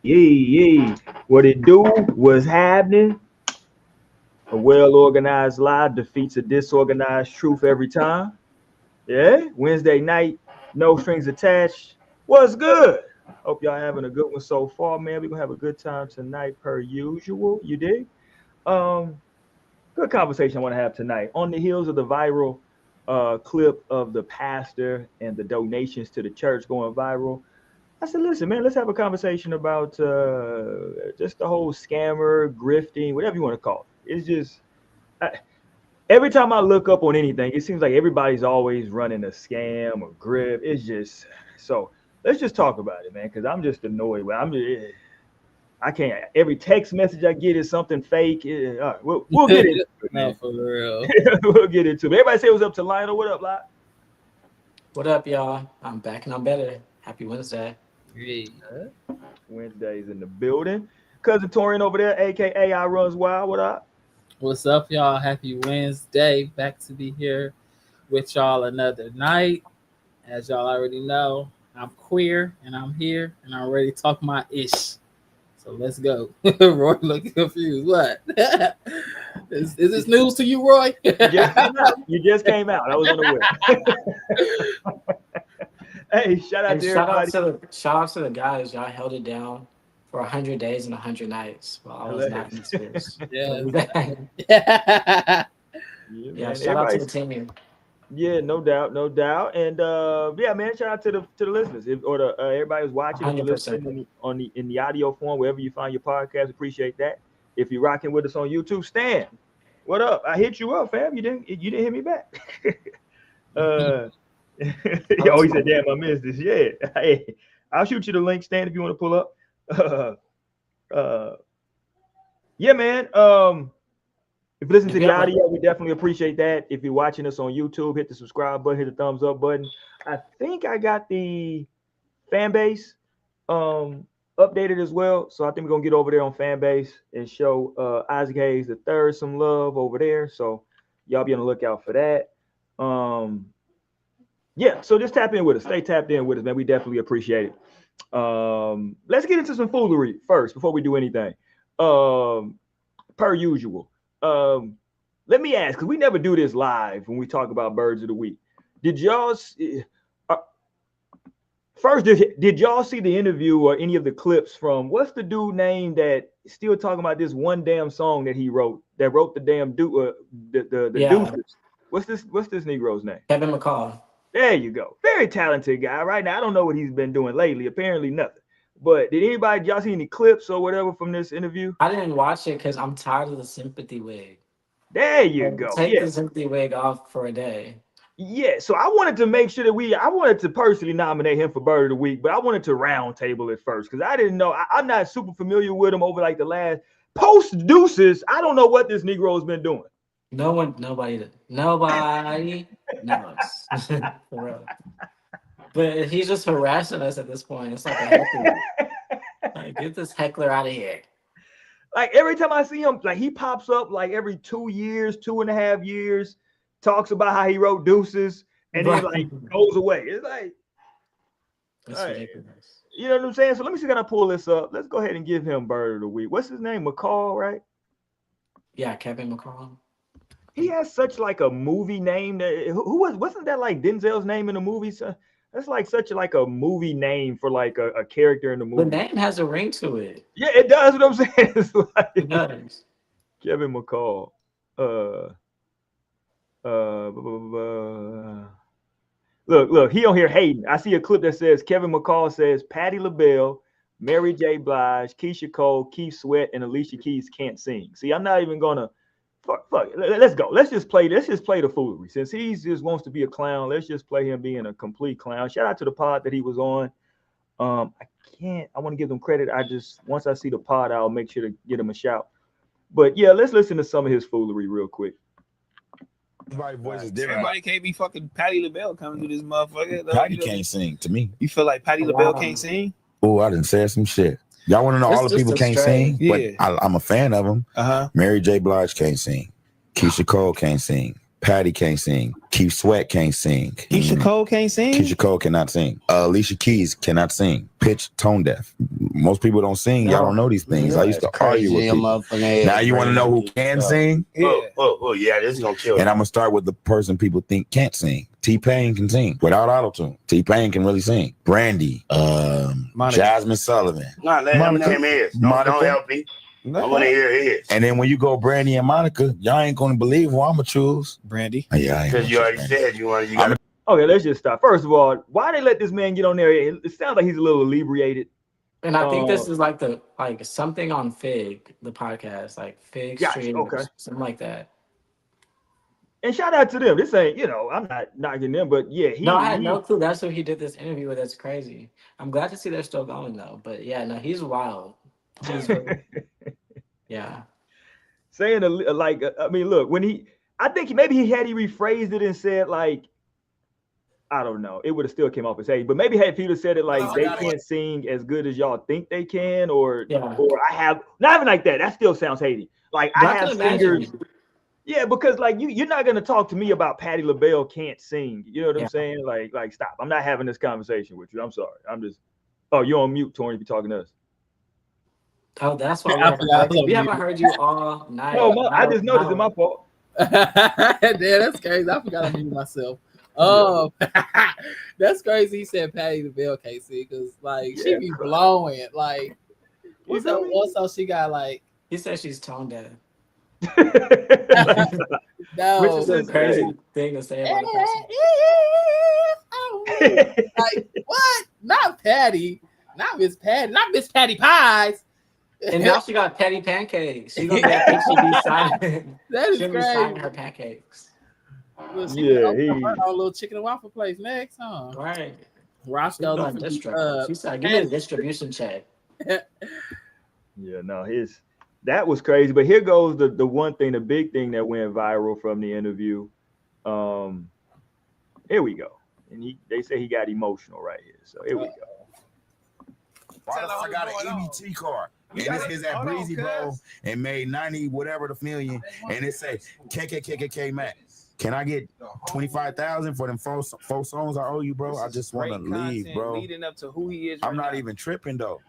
Yee. What it do? What's happening? A well-organized lie defeats a disorganized truth every time. Yeah. Wednesday night, no strings attached. What's good? Hope y'all having a good one so far, man. We're gonna have a good time tonight, per usual. You dig? Um, Good conversation I want to have tonight. On the heels of the viral clip of the pastor and the donations to the church going viral, I said, listen, man, let's have a conversation about just the whole scammer, grifting, whatever you want to call it. It's just I, every time I look up on anything, it seems like everybody's always running a scam or grift. It's just so. Let's just talk about it, man, because I'm just annoyed. I can't. Every text message I get is something fake. All right, we'll get into it, No, man. for real. We'll get into it. Everybody say what's up to Lionel. What up, Lionel? What up, y'all? I'm back and I'm better. Happy Wednesday. Hey. Wednesday's in the building. Cousin Torian over there, aka I Runs Wild. What up? What's up, y'all? Happy Wednesday. Back to be here with y'all another night. As y'all already know, I'm queer and I'm here and I'm ready to talk my ish. So let's go. Roy looking confused. What? Is this news to you, Roy? You just came out. You just came out. I was unaware. Hey, shout out And to everybody. shout out to the guys. Y'all held it down for 100 days and 100 nights while I was not in the space. Yeah. Yeah, Yeah, man. shout out to the Everybody's team. yeah, no doubt, no doubt. And yeah, man, shout out to the listeners. Or the everybody who's watching and 100%. listening in the audio form, wherever you find your podcast. Appreciate that. If you're rocking with us on YouTube, Stan, what up? I hit you up, fam. You didn't hit me back. uh oh, he said, damn, I missed this. Yeah. Hey, I'll shoot you the link, Stan, if you want to pull up. Uh yeah, man. If you listen If to you the have a audio, we definitely appreciate that. If you're watching us on YouTube, hit the subscribe button, hit the thumbs up button. I think I got the fan base updated as well. So I think we're gonna get over there on fan base and show Isaac Hayes the third some love over there. So y'all be on the lookout for that. Yeah, so just tap in with us. Stay tapped in with us, man. We definitely appreciate it. Let's get into some foolery first before we do anything. Per usual. Let me ask, because we never do this live when we talk about birds of the week. Did y'all uh, first did y'all see the interview or any of the clips from what's the dude name that still talking about this one damn song that he wrote that wrote the damn the Yeah, deuces? What's this Negro's name? Kevin McCall. There you go. Very talented guy. Right now, I don't know what he's been doing lately. Apparently nothing. But did anybody y'all see any clips or whatever from this interview? I didn't watch it because I'm tired of the sympathy wig. There you Like, go. take Yeah. the sympathy wig off for a day. Yeah, so I wanted to make sure that I wanted to personally nominate him for Bird of the Week, but I wanted to round table it first because I didn't know. I'm not super familiar with him over like the last post deuces. I don't know what this Negro has been doing. Nobody knows. For real. But he's just harassing us at this point. It's like a heckler. Like, get this heckler out of here. Like every time I see him, like he pops up like every 2 years, 2.5 years, talks about how he wrote deuces, and then like goes away. It's like, That's all right, ridiculous. you know what I'm saying? So let me see, can I pull this up? Let's go ahead and give him Bird of the Week. What's his name? McCall, right? Yeah, Kevin McCall. He has such like a movie name that wasn't that like Denzel's name in the movie? So that's like such like a movie name for like a character in the The movie. name has a ring to it. Yeah, it does. What I'm saying, it's It like does. Kevin McCall. Blah, blah, blah. Look, he on here hating. I see a clip that says Kevin McCall says Patti LaBelle, Mary J. Blige, Keisha Cole, Keith Sweat, and Alicia Keys can't sing. See, I'm not even gonna fuck it. Let's go. Let's just play the foolery. Since he just wants to be a clown, let's just play him being a complete clown. Shout out to the pod that he was on. I want to give them credit. Once I see the pod, I'll make sure to get him a shout. But yeah, let's listen to some of his foolery real quick. Everybody's voice is different. Everybody can't be fucking Patti LaBelle coming to this motherfucker. Patty can't sing to me. You feel like Patti LaBelle can't sing? Oh, I done said some shit. Y'all want to know all the people can't sing? Yeah. But I'm a fan of them. Mary J. Blige can't sing. Keisha Cole can't sing. Patty can't sing. Keith Sweat can't sing. Keisha Cole can't sing? Keisha Cole cannot sing. Alicia Keys cannot sing. Pitch, tone deaf. Most people don't sing. Y'all don't know these things. I used to argue with people. Now you want to know who can sing? Yeah. Oh, yeah, this is going to kill you. And I'm going to start with the person people think can't sing. T-Pain can sing without auto-tune. T-Pain can really sing. Brandy. Jasmine Sullivan. No, let him hear. Don't help me. I want to hear his. And then when you go Brandy and Monica, y'all ain't going to believe who I'm going to choose. Brandy. Yeah, because you already said you got to. Okay, let's just stop. First of all, why they let this man get on there? It sounds like he's a little inebriated. And I think this is like something on Fig, the podcast, like Fig Stream, something like that. And shout out to them. This ain't, I'm not knocking them, but yeah, I had no clue. That's who he did this interview with. That's crazy. I'm glad to see they're still going though. But yeah, no, he's wild. He's yeah. Saying look, I think maybe he rephrased it and said like, I don't know, it would have still came off as hate, but maybe if he would have said it like they can't sing as good as y'all think they can, or I have not even like that. That still sounds haty. Like I have singers. Yeah, because like you're not gonna talk to me about Patti LaBelle can't sing. You know what I'm saying? Like stop. I'm not having this conversation with you. I'm sorry. I'm just. Oh, you're on mute, Tony. If you're talking to us. Oh, that's why we haven't heard you all night. No, I just noticed it's my fault. Yeah, that's crazy. I forgot to mute myself. That's crazy. He said Patti LaBelle can't sing because like she be blowing. Like also she got like he said she's tone deaf. No, which is a crazy thing to say about a person. Like what? Not Patty, not Miss Patty, not Miss Patty Pies. And now she got Patty pancakes. She gonna get she be signing. That is crazy. Signing her pancakes. Well, our little chicken and waffle place next, huh? Right. Roscoe. She said, "Give me a distribution check." Yeah, no, that was crazy. But here goes the one thing, the big thing that went viral from the interview. Here we go. And they say he got emotional right here. So here we go. Why the fuck I got an EBT card? And this is at Breezy Bowl and made 90 whatever the million. And it say KKKKK Matt. Can I get 25,000 for them four songs I owe you, bro? I just want to leave, bro. Leading up to who he is. I'm not even tripping though.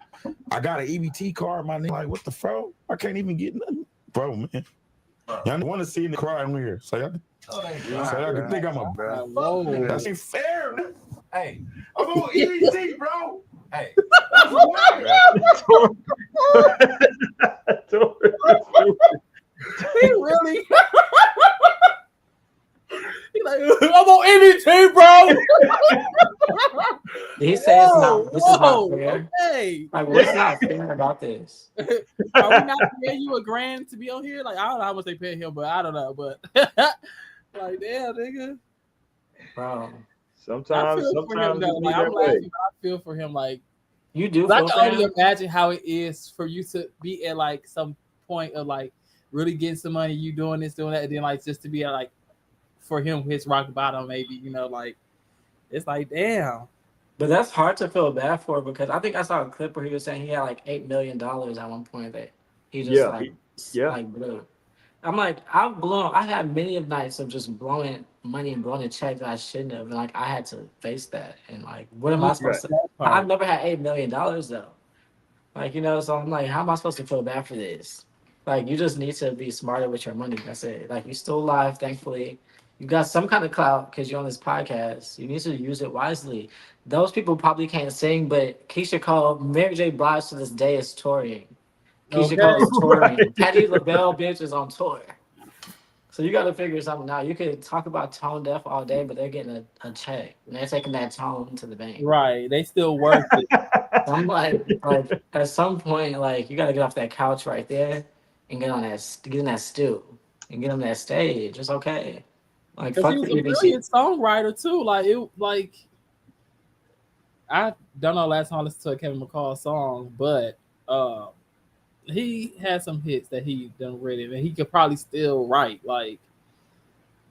I got an EBT card, my nigga. Like, what the fuck? I can't even get nothing, bro, man. Y'all want to see me crying here, so y'all can think I'm a bro. That's ain't fair. Hey, I'm on EBT, bro. Hey, that's he really. He's like, I'm on EBT, bro. He says this is not fair. Okay. Like, what's not fair about this? Are we not paying you $1,000 to be on here? Like, I don't know how much they pay him, but I don't know. But like, damn, nigga. Bro. Sometimes I'm laughing, but I feel for him. Like, you do. I can only imagine how it is for you to be at like some point of like really getting some money, you doing this, doing that, and then like just to be at, like for him his rock bottom, maybe, like it's like damn. But that's hard to feel bad for because I think I saw a clip where he was saying he had like $8 million at one point that he just like blew. I'm like, I've had many of nights of just blowing money and blowing a check that I shouldn't have. And like, I had to face that. And like, what am I supposed to? I've never had $8 million though. Like, so I'm like, how am I supposed to feel bad for this? Like, you just need to be smarter with your money. That's it. Like, you're still alive, thankfully. You got some kind of clout because you're on this podcast. You need to use it wisely. Those people probably can't sing, but Keisha Cole, Mary J. Blige to this day is touring. Keisha Cole is touring. Right. Patti LaBelle bitch is on tour. So you got to figure something out. You could talk about tone deaf all day, but they're getting a check. And they're taking that tone to the bank. Right. They still work it. I'm like at some point, like, you got to get off that couch right there and get in that stool and get on that stage. It's okay. Like, fuck he was a brilliant songwriter too. I don't know last time I listened to a Kevin McCall song, but he had some hits that he done written, and he could probably still write. Like,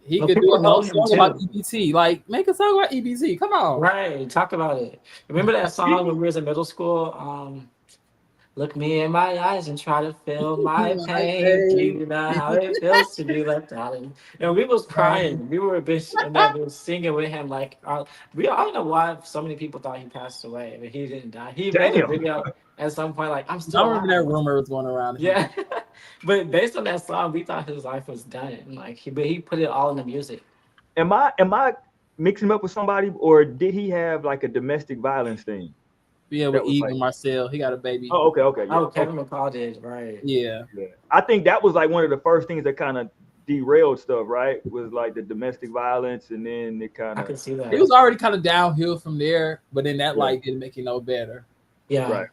He Well, could do people a whole know him song about too. EBT. Like, make a song about EBT. Come on. Right, talk about it. Remember that song when we was in middle school? Look me in my eyes and try to feel my My pain. Do babe. you know how it feels to be left out? And we was crying. We were a bitch and that was singing with him. Like I don't know why so many people thought he passed away, but he didn't die. He made a Damn. video at some point like I'm I still remember that alive. rumor was going around. Yeah, but based on that song, we thought his life was done. Like but he put it all in the music. Am I mixing him up with somebody, or did he have like a domestic violence thing? Yeah, with That was Eve like, and Marcel. He got a baby. oh, okay, yeah. Oh, Kevin McCall did, right. Yeah. I think that was like one of the first things that kind of derailed stuff, right? Was like the domestic violence, and then it kind I of could see that. It was already kind of downhill from there, but then that like didn't make it no better. Yeah. right.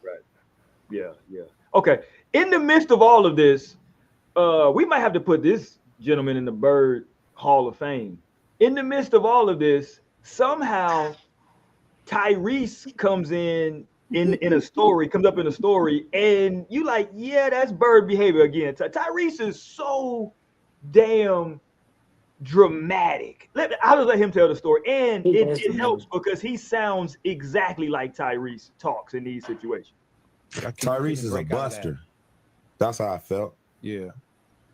Yeah. Okay. In the midst of all of this, we might have to put this gentleman in the Bird Hall of Fame. In the midst of all of this, somehow Tyrese comes in a story, comes up in a story, and you like, yeah, that's Bird behavior again. Tyrese is so damn dramatic. I'll just let him tell the story, and it helps because he sounds exactly like Tyrese talks in these situations. Tyrese is a buster. That's how I felt. Yeah.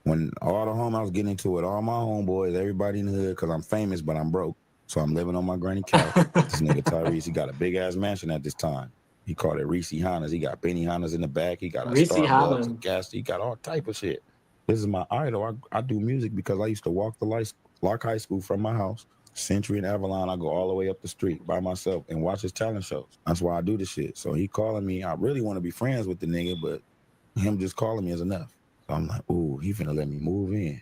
When all the home I was getting into it, all my homeboys, everybody in the hood, because I'm famous, but I'm broke. So I'm living on my granny couch. This nigga Tyrese, he got a big ass mansion at this time. He called it Reese Hondas. He got Benny Hondas in the back. He got a Starbucks, a gas. He got all type of shit. This is my idol. I do music because I used to walk the Lark High School from my house, Century and Avalon. I go all the way up the street by myself and watch his talent shows. That's why I do this shit. So he calling me. I really want to be friends with the nigga, but him just calling me is enough. So I'm like, ooh, he finna let me move in.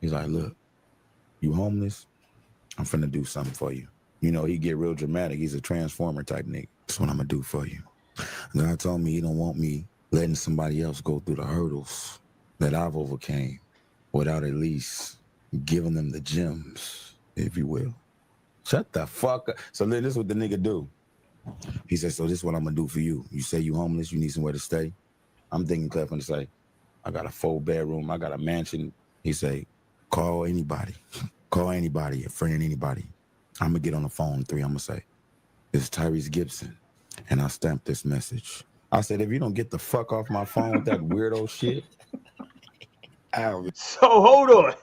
He's like, look, you homeless? I'm finna do something for you. You know, he get real dramatic. He's a transformer type nigga. That's what I'm gonna do for you. God told me he don't want me letting somebody else go through the hurdles that I've overcame without at least giving them the gems, if you will. Shut the fuck up. So then this is what the nigga do. He said, so this is what I'm gonna do for you. You say you homeless, you need somewhere to stay. I'm thinking Clef to say, I got a 4-bedroom, I got a mansion. He say, call anybody. Call anybody, a friend, anybody. I'm gonna get on the phone 3. I'm gonna say, it's Tyrese Gibson. And I stamped this message. I said, if you don't get the fuck off my phone with that weirdo shit. So hold on.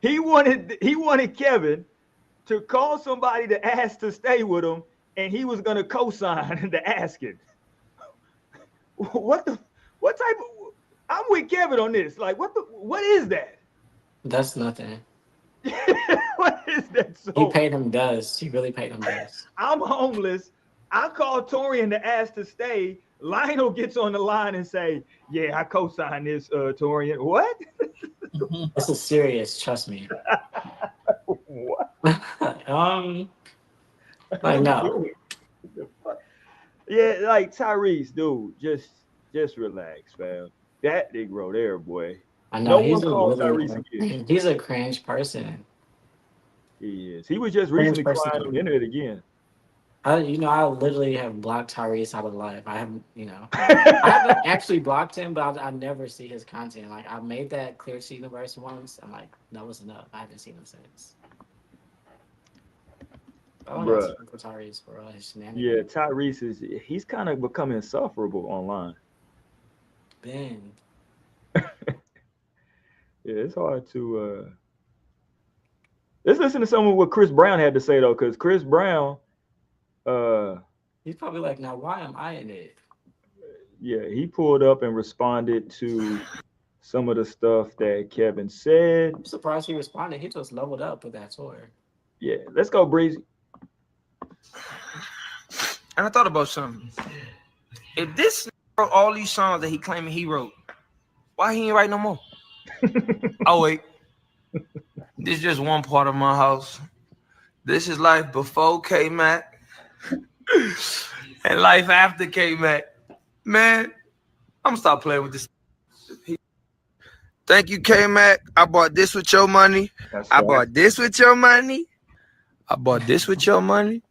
He wanted Kevin to call somebody to ask to stay with him, and he was gonna co-sign the asking. What type of? I'm with Kevin on this. Like, what is that? That's nothing. What is that? So, he paid him dust. He really paid him dust. I'm homeless. I called Torian to ask to stay. Lionel gets on the line and say, yeah, I co-signed this, Torian. What? This is serious, trust me. What? Like no. Yeah, like Tyrese, dude, just relax, fam. That Negro there, boy. I know he's a cringe person. He is. He was just recently crying on the internet again. I literally have blocked Tyrese out of life. I haven't actually blocked him, but I never see his content. Like I made that clear to the universe once. I'm like, that was enough. I haven't seen him since. Bruh. For Tyrese for his shenanigans. Yeah, Tyrese he's kind of becoming insufferable online. Ben. Yeah, it's hard to let's listen to some of what Chris Brown had to say though, because Chris Brown he's probably like, now why am I in it? Yeah, he pulled up and responded to some of the stuff that Kevin said. I'm surprised he responded. He just leveled up with that tour. Yeah, let's go, Breezy. And I thought about something. If this wrote all these songs that he claiming he wrote, why he ain't write no more? Oh wait, this is just one part of my house. This is life before K-Mac and life after K-Mac. Man, I'm gonna stop playing with this. Thank you, K-Mac. I bought this with your money. I bought this with your money. I bought this with your money.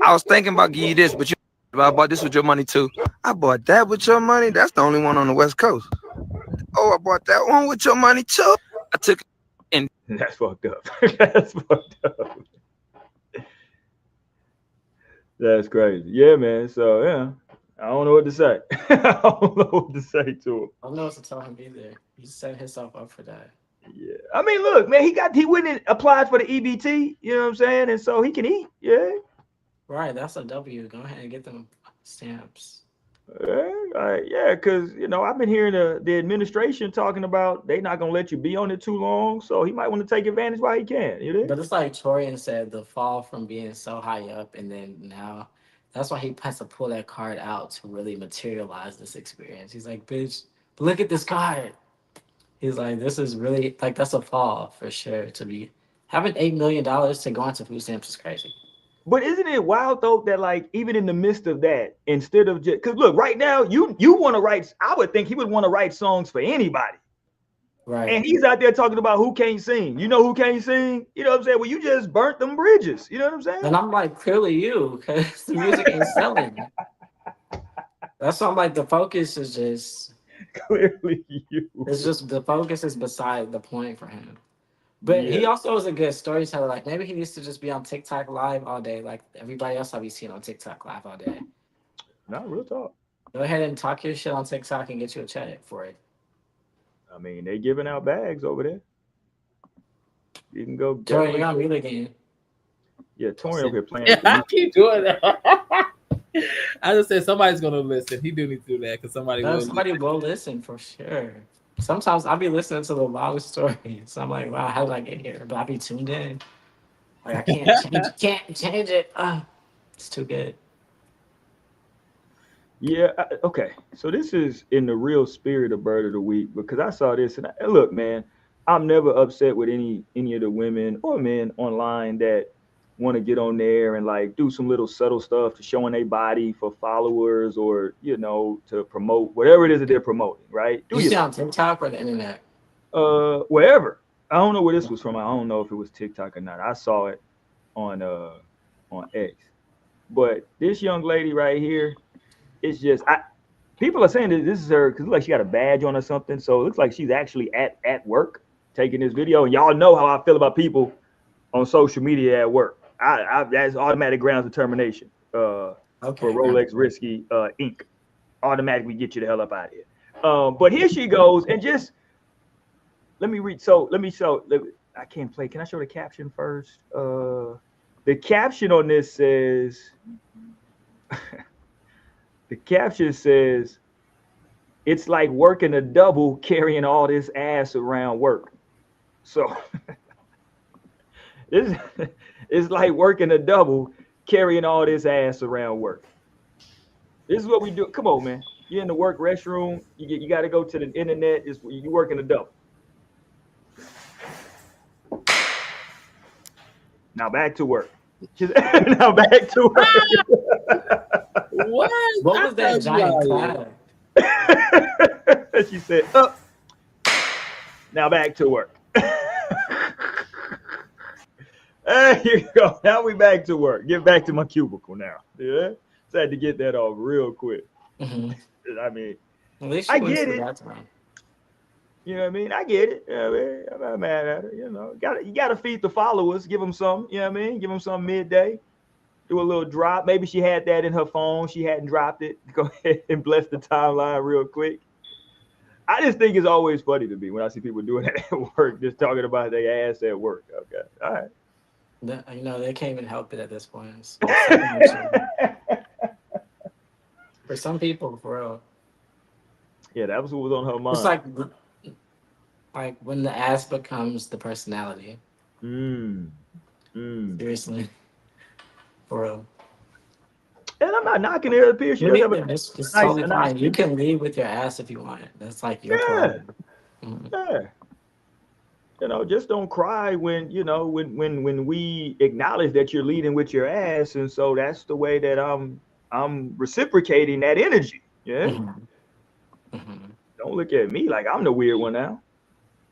I was thinking about giving you this, but I bought this with your money too. I bought that with your money. That's the only one on the West Coast. Oh, I bought that one with your money too. I took and That's fucked up. That's fucked up. That's crazy. Yeah, man. So yeah, I don't know what to say. I don't know what to say to him. I don't know what to tell him either. He set himself up for that. Yeah. I mean, look, man, he went and applied for the EBT, you know what I'm saying? And so he can eat. Yeah. Right, that's a W. Go ahead and get them stamps. Yeah, because I've been hearing the administration talking about they not gonna let you be on it too long, so he might want to take advantage while he can. You know? But it's like Torian said, the fall from being so high up and then now, that's why he has to pull that card out to really materialize this experience. He's like, bitch, look at this card. He's like, this is really like that's a fall for sure. To be having $8 million to go into food stamps is crazy. But isn't it wild though that like even in the midst of that, instead of just because look right now you want to write, I would think he would want to write songs for anybody, right? And he's out there talking about who can't sing. You know who can't sing? You know what I'm saying? Well, you just burnt them bridges. You know what I'm saying? And I'm like, clearly you, because the music ain't selling. That's why I'm like, the focus is just clearly you. It's just the focus is beside the point for him. But he also is a good storyteller. Like maybe he needs to just be on TikTok live all day, like everybody else I'll be seeing on TikTok live all day. Not real talk. Go ahead and talk your shit on TikTok and get you a check for it. I mean, they giving out bags over there. You can go. Torian, you're on mute again. Yeah, Torian over here playing. Yeah, I keep doing that. I just said somebody's gonna listen. He do need to do that because somebody will listen for sure. Sometimes I'll be listening to the long story, so I'm like, wow, how did I get here? But I'll be tuned in. Like I can't change it. It's too good. Yeah, okay. So this is in the real spirit of Bird of the Week because I saw this and look, man, I'm never upset with any of the women or men online that want to get on there and like do some little subtle stuff to showing their body for followers or to promote whatever it is that they're promoting, right? You see on TikTok or the internet? Wherever. I don't know where this was from. I don't know if it was TikTok or not. I saw it on X. But this young lady right here, it's just people are saying that this is her because it looks like she got a badge on or something. So it looks like she's actually at work taking this video. And y'all know how I feel about people on social media at work. That's automatic grounds of termination for Rolex Risky Inc. Automatically get you the hell up out of here. But here she goes, and just let me read. I can't play. Can I show the caption first? The caption on this says, the caption says, it's like working a double carrying all this ass around work. So it's like working a double carrying all this ass around work. This is what we do. Come on, man. You're in the work restroom. You got to go to the internet. You working a double. Now back to work. Now back to work. What was that giant clap? She said, "Up." Now back to work. There you go. Now we back to work. Get back to my cubicle now. Yeah. So I had to get that off real quick. Mm-hmm. I mean, I get it. You know what I mean? I get it. You know what I mean? I'm not mad at it. You gotta feed the followers. Give them some. You know what I mean? Give them some midday. Do a little drop. Maybe she had that in her phone. She hadn't dropped it. Go ahead and bless the timeline real quick. I just think it's always funny to me when I see people doing that at work, just talking about their ass at work. Okay, all right. They can't even help it at this point. For some people, for real. Yeah, that was what was on her mind. It's like when the ass becomes the personality. Seriously. For real. And I'm not knocking her. It appears she doesn't have it's totally fine. You can leave with your ass if you want. That's like your problem. Yeah. Just don't cry when we acknowledge that you're leading with your ass, and so that's the way that I'm reciprocating that energy. Yeah. Mm-hmm. Don't look at me like I'm the weird one now.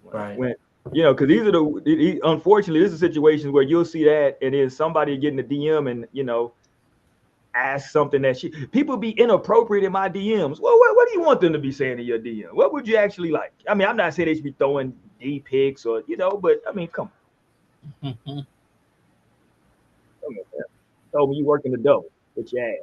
Right. When because these are unfortunately, this is situations where you'll see that, and then somebody getting the DM, and ask something that people be inappropriate in my DMs. Well, what do you want them to be saying in your DM? What would you actually like? I mean, I'm not saying they should be throwing D pics or but I mean, come on. Come on, man. Told me you working the double with your ass.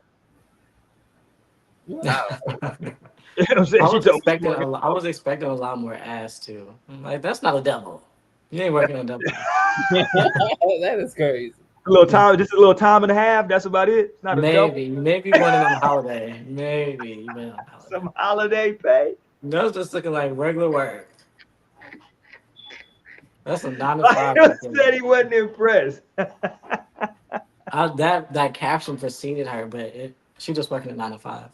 You know what I'm saying? I was expecting a lot more ass too. Like, that's not a double. You ain't working a double. That is crazy. A little time, just a little time and a half. That's about it. It's not a double. Maybe one on holiday. Maybe you went on holiday. Some holiday pay. That's just looking like regular work. That's a 9 to 5. I said he wasn't impressed. That caption preceded her, but she just working a 9 to 5.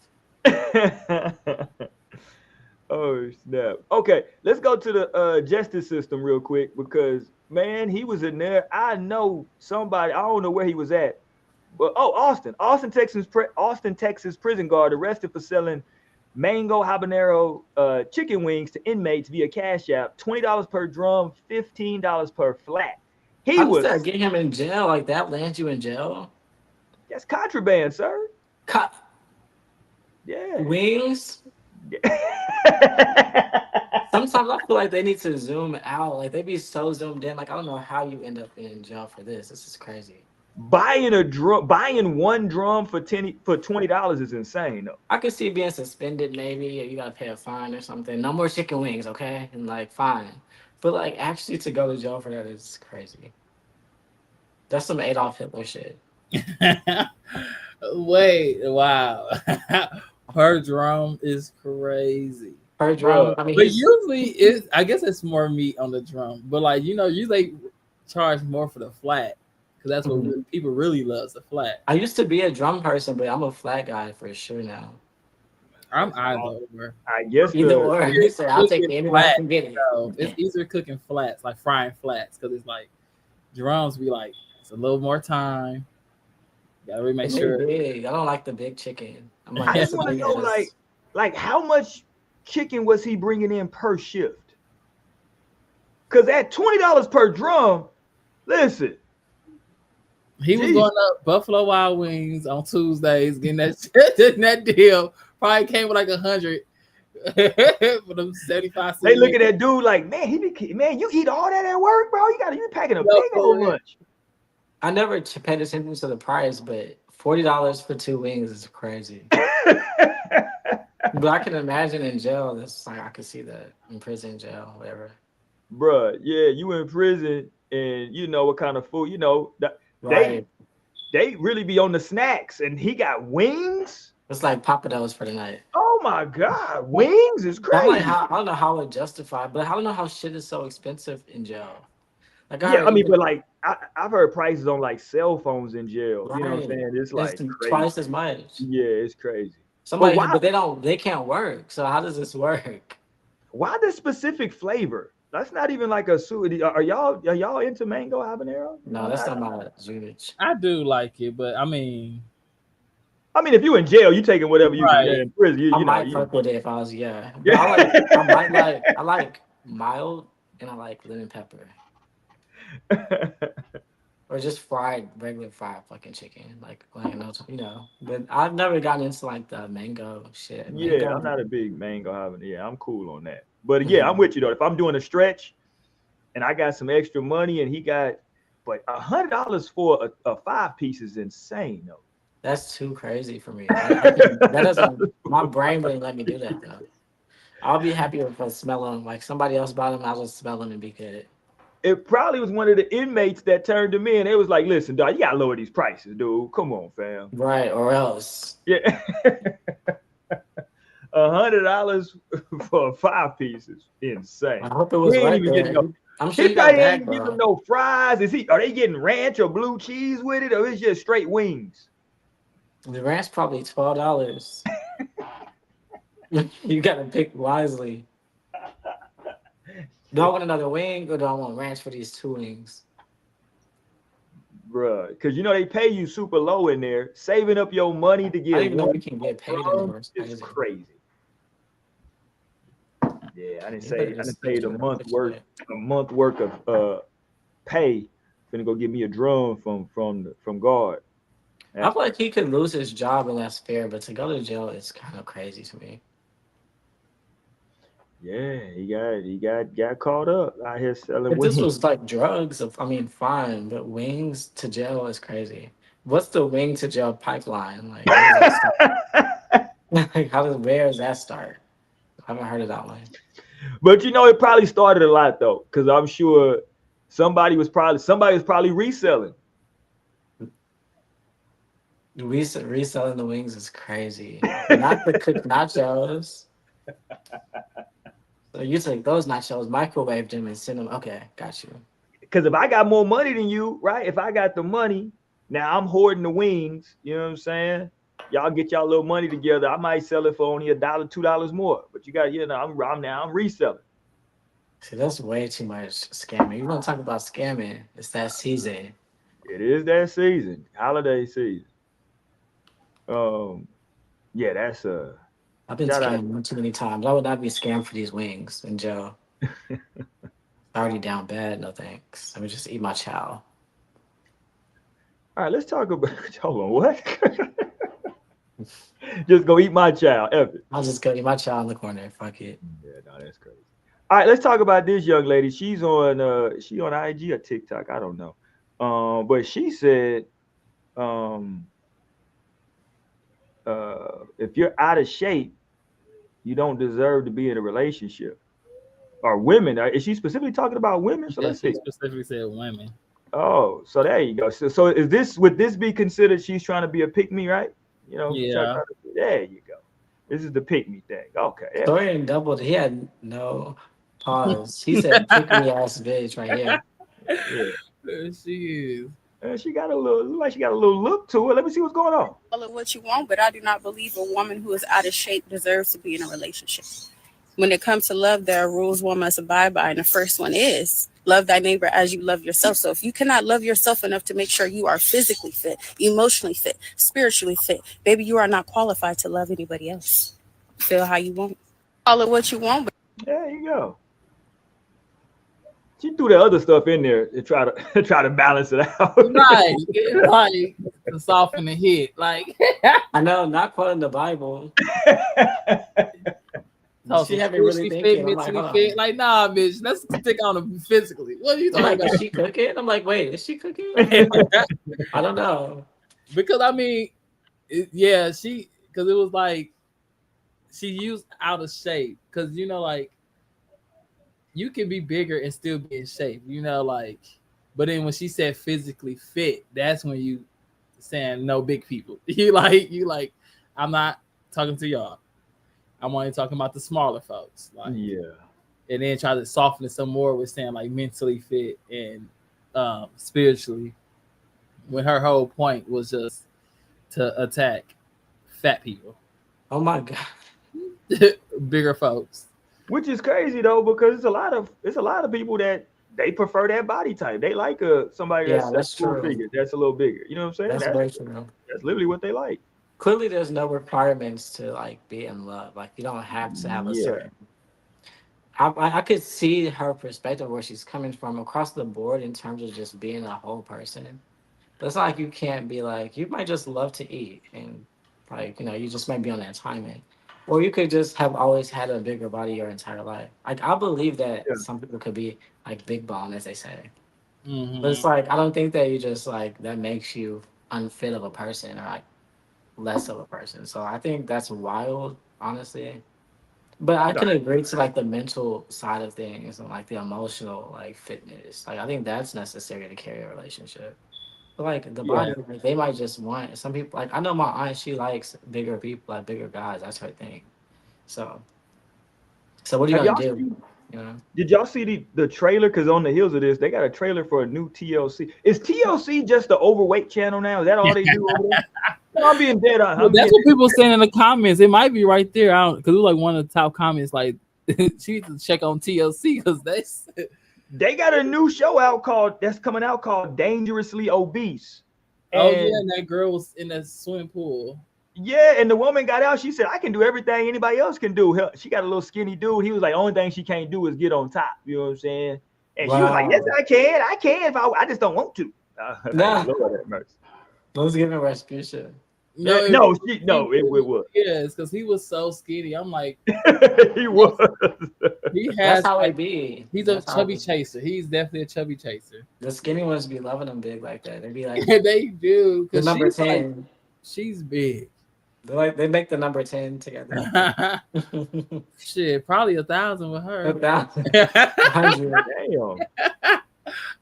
Oh snap! Okay, let's go to the justice system real quick because man, he was in there. I know somebody. I don't know where he was at, but Austin, Texas prison guard arrested for selling mango habanero chicken wings to inmates via Cash App. $20 per drum, $15 per flat. How does that get him in jail? Like, that lands you in jail? That's contraband, sir. Yeah. Wings? Sometimes I feel like they need to zoom out. Like, they be so zoomed in. Like, I don't know how you end up in jail for this. This is crazy. Buying one drum for $20 is insane though. I could see being suspended maybe, or you gotta pay a fine or something. No more chicken wings, okay? And like, fine. But like, actually to go to jail for that is crazy. That's some Adolf Hitler shit. Wait, wow. Per drum is crazy. Per drum, I mean, but usually I guess it's more meat on the drum. But like, usually charge more for the flat because that's what people really love, the flat. I used to be a drum person, but I'm a flat guy for sure now. I'm either or. I guess either or. I'll take any one and get it. It's easier cooking flats, like frying flats, because it's like drums be like it's a little more time. You gotta really make sure. Big. I don't like the big chicken. I just want to know, like how much chicken was he bringing in per shift? Because at $20 per drum, listen. He was going up Buffalo Wild Wings on Tuesdays, getting that deal. Probably came with like 100 for them 75 cents. They look at that dude like, man, you eat all that at work, bro. You packing a big old lunch. I never paid attention to the price, but $40 for 2 wings is crazy. But I can imagine in jail, that's like I could see that in prison, jail, whatever. Bruh, yeah, you in prison and you know what kind of food, right. They really be on the snacks, and he got wings. It's like Papados for the night. Oh my God, wings is crazy. I don't know how it justified, but I don't know how shit is so expensive in jail. Like, but like I've heard prices on like cell phones in jail. Right. You know what I'm saying? It's like crazy. Twice as much. Yeah, it's crazy. But they can't work. So how does this work? Why the specific flavor? That's not even like a suit. Are y'all into mango habanero? No, that's not my Zurich. I do like it, but I mean, if you in jail, you taking whatever you can get in prison. I might fuck with it if I was, I like mild and I like lemon pepper. Or just regular fried fucking chicken, like But I've never gotten into like the mango shit. I'm not a big mango habanero. Yeah, I'm cool on that. But yeah, I'm with you though. If I'm doing a stretch and I got some extra money and he got, but $100 for a 5-piece is insane though. That's too crazy for me. That doesn't. My brain wouldn't let me do that though. I'll be happy if I smell them. Like somebody else bought them, I'll just smell them and be good. It probably was one of the inmates that turned him in. It was like, listen, dog, you gotta lower these prices, dude. Come on, fam. Right, or else. Yeah. $100 for a 5-piece is insane. I hope it was right there. I'm sure he ain't give him no fries. Are they getting ranch or blue cheese with it, or it's just straight wings? The ranch probably $12. You gotta pick wisely. Do I want another wing or do I want ranch for these 2 wings? Bruh, because they pay you super low in there. Saving up your money to get I didn't even know you can get paid anymore. It's crazy. Yeah, I didn't say a month worth of pay. Finna go get me a drum from guard. I feel like he could lose his job and that's fair, but to go to jail is kind of crazy to me. Yeah, he got caught up out here selling If wings. this was like drugs, fine, but wings to jail is crazy. What's the wing to jail pipeline? Like, where does that start? Like, where does that start? I haven't heard of that one. But it probably started a lot though, because I'm sure somebody was probably reselling. Reselling the wings is crazy. Not the cooked nachos. So you take those nachos, microwave them, and send them. Okay, got you. Because if I got more money than you, right? If I got the money, now I'm hoarding the wings. You know what I'm saying? Y'all get y'all little money together. I might sell it for only $1, $2 more. But you got, I'm reselling. See, that's way too much scamming. You want to talk about scamming? It's that season. It is that season, holiday season. Yeah, that's I've been scammed too many times. I would not be scammed for these wings in jail. Already down bad. No thanks. Let me just eat my chow. All right, let's talk about. Hold on, what? Just go eat my chow. I'll just go eat my chow in the corner. Fuck it. Yeah, no, that's crazy. All right, let's talk about this young lady. She's on IG or TikTok. I don't know. But she said, if you're out of shape, you don't deserve to be in a relationship. Or women? Is she specifically talking about women? So let's see. She specifically said women. Oh, so there you go. So would this be considered she's trying to be a pick me, right? Yeah. There you go. This is the pick me thing. Okay. Yeah. Dorian doubled. He had no pause. He said pick me ass bitch right here. Yeah. She is. She got a little look to it. Let me see what's going on. Call it what you want, but I do not believe a woman who is out of shape deserves to be in a relationship. When it comes to love, there are rules one must abide by, and the first one is love thy neighbor as you love yourself. So if you cannot love yourself enough to make sure you are physically fit, emotionally fit, spiritually fit, baby, you are not qualified to love anybody else. Feel how you want. Call it what you want. But there you go. She threw the other stuff in there to try to balance it out. Right. Like to soften the hit. Like I know, not quoting the Bible. She haven't really thinking. Like, nah, bitch. Let's stick on them physically. What are you talking about? Is she cooking? I'm like, wait, is she cooking? I don't know. Because I mean, because it was like she used out of shape. Because like you can be bigger and still be in shape. Like, but then when she said physically fit, that's when you saying no big people. You like, I'm not talking to y'all. I'm only talking about the smaller folks. Like, yeah. And then try to soften it some more with saying like mentally fit and spiritually, when her whole point was just to attack fat people. Oh my God. Bigger folks. Which is crazy though, because it's a lot of people that they prefer that body type. They like somebody that's full figure, that's a little bigger. You know what I'm saying? That's very true. That's literally what they like. Clearly, there's no requirements to like be in love. Like you don't have to have a certain. I could see her perspective where she's coming from across the board in terms of just being a whole person. But it's not like you can't be like, you might just love to eat and like you just might be on that timing, or you could just have always had a bigger body your entire life. Like I believe that some people could be like big bone, as they say. Mm-hmm. But it's like I don't think that you just like that makes you unfit of a person or like less of a person. So I think that's wild, honestly. But I can agree to like the mental side of things and like the emotional like fitness. Like I think that's necessary to carry a relationship. But like the body, like, they might just want some people. Like I know my aunt, she likes bigger people, like bigger guys. That's her thing. So what are you gonna do? Did y'all see the trailer? Because on the heels of this, they got a trailer for a new TLC. Is TLC just the overweight channel now? Is that all they do over there? I'm being dead on. That's what people saying in the comments. It might be right there. I don't, because it was like one of the top comments. Like, she needs to check on TLC because they got a new show that's coming out called Dangerously Obese. And that girl was in the swimming pool. Yeah, and the woman got out. She said, "I can do everything anybody else can do." She got a little skinny dude. He was like, "Only thing she can't do is get on top." You know what I'm saying? And she was like, "Yes, I can. I can if I just don't want to." Nah. Let's give him Rasputia. No, it was. Yes, because he was so skinny. I'm like, he was. He has. That's how like, it be. He's That's a chubby chaser. He's definitely a chubby chaser. The skinny ones be loving him big like that. They be like, they do. The number 10. Like, she's big. They make the number 10 together. Shit, probably 1,000 with her. 1,000. 100. Damn.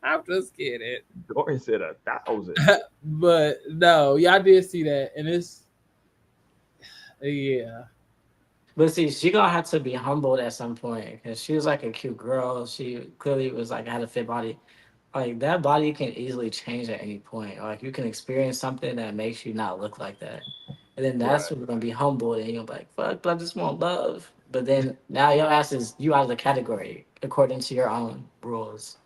I'm just kidding. Dorian said 1,000. But no, yeah, I did see that, and it's yeah. But see, she gonna have to be humbled at some point because she was like a cute girl. She clearly was like had a fit body. Like that body can easily change at any point. Like you can experience something that makes you not look like that, and then that's when you're gonna be humbled and you're like, "Fuck, but I just want love." But then now your ass is you out of the category according to your own rules.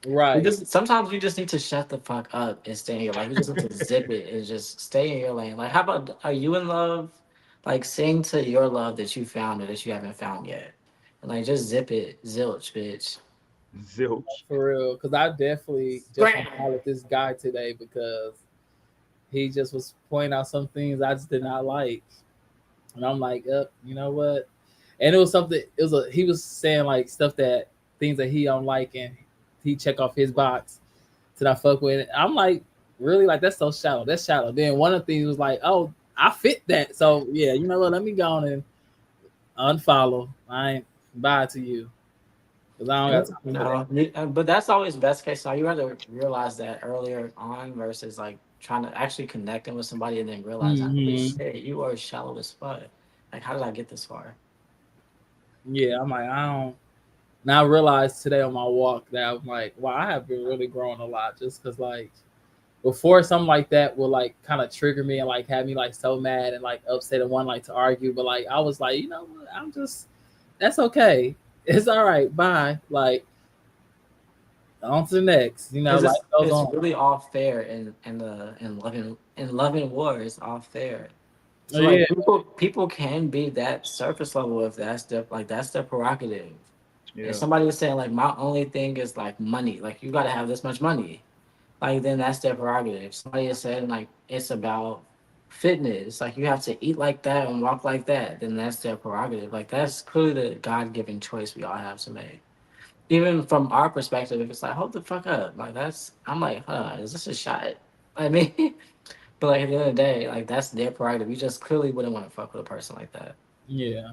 Right. Sometimes you just need to shut the fuck up and stay in your lane. You just need to zip it and just stay in your lane. Like, how about are you in love? Like, sing to your love that you found or that you haven't found yet, and like just zip it, zilch, bitch. Zilch. For real, because I definitely just followed this guy today because he just was pointing out some things I just did not like, and I'm like, you know what? And it was something. He was saying like stuff things that he don't like, and he check off his box to not fuck with it. I'm like, really? Like that's so shallow. That's shallow. Then one of the things was like, oh, I fit that. So yeah, you know what? Let me go on and unfollow. I ain't buy to you. Cause I don't got no, but that's always best case. So you have to realize that earlier on versus like trying to actually connecting with somebody and then realize, holy shit, you are shallow as fuck. Like, how did I get this far? Yeah, I'm like, I don't. Now I realized today on my walk that I'm like, wow, I have been really growing a lot just because like before something like that will like kind of trigger me and like have me like so mad and like upset and want like to argue. But like I was like, you know what? That's okay. It's all right. Bye. Like on to the next. You know, it's, like it's really all fair in loving war. It's all fair. So like people can be that surface level if that's their prerogative. Yeah. If somebody was saying like my only thing is like money, like you gotta have this much money, like then that's their prerogative. If somebody is saying like it's about fitness, like you have to eat like that and walk like that, then that's their prerogative. Like that's clearly the God-given choice we all have to make. Even from our perspective, if it's like hold the fuck up, like I'm like, is this a shot? I mean, but like at the end of the day, like that's their prerogative. You just clearly wouldn't want to fuck with a person like that. Yeah.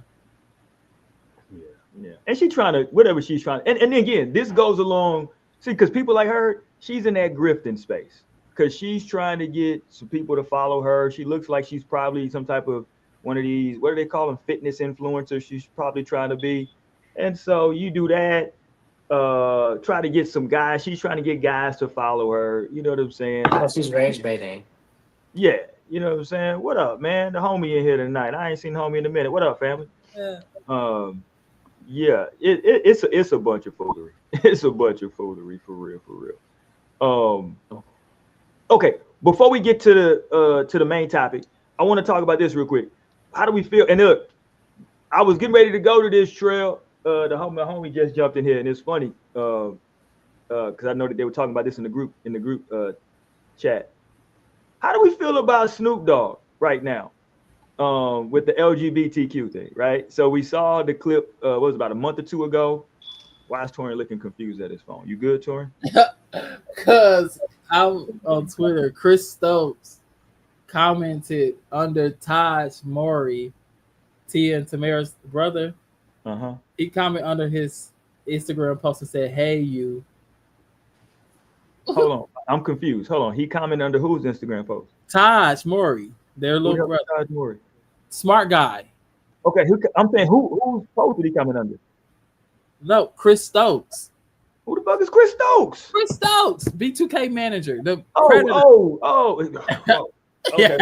Yeah. And she's trying to, whatever she's trying. And again, this goes along, see, because people like her, she's in that grifting space. Because she's trying to get some people to follow her. She looks like she's probably some type of one of these, what do they call them? Fitness influencers. She's probably trying to be. And so you do that, try to get some guys. She's trying to get guys to follow her. You know what I'm saying? Oh, she's rage baiting. Yeah. You know what I'm saying? What up, man? The homie in here tonight. I ain't seen the homie in a minute. What up, family? Yeah. Yeah, it's a bunch of foolery. It's a bunch of foolery for real. Okay, before we get to the main topic, I want to talk about this real quick. How do we feel? And look, I was getting ready to go to this trail. The homie just jumped in here, and it's funny because I know that they were talking about this in the group chat. How do we feel about Snoop Dogg right now? With the LGBTQ thing, right? So we saw the clip, what was it, about a month or two ago. Why is Torin looking confused at his phone? You good, Torin? Because I'm on Twitter. Chris Stokes commented under Taj Mowry, Tia and Tamara's brother. He commented under his Instagram post and said, "Hey, you." Hold on, I'm confused. Hold on, he commented under whose Instagram post? Taj Mowry, their little brother. Taj Mowry. Smart guy. Okay, I'm saying whose post did he comment under? No, Chris Stokes. Who the fuck is Chris Stokes? Chris Stokes, B2K manager. The Okay.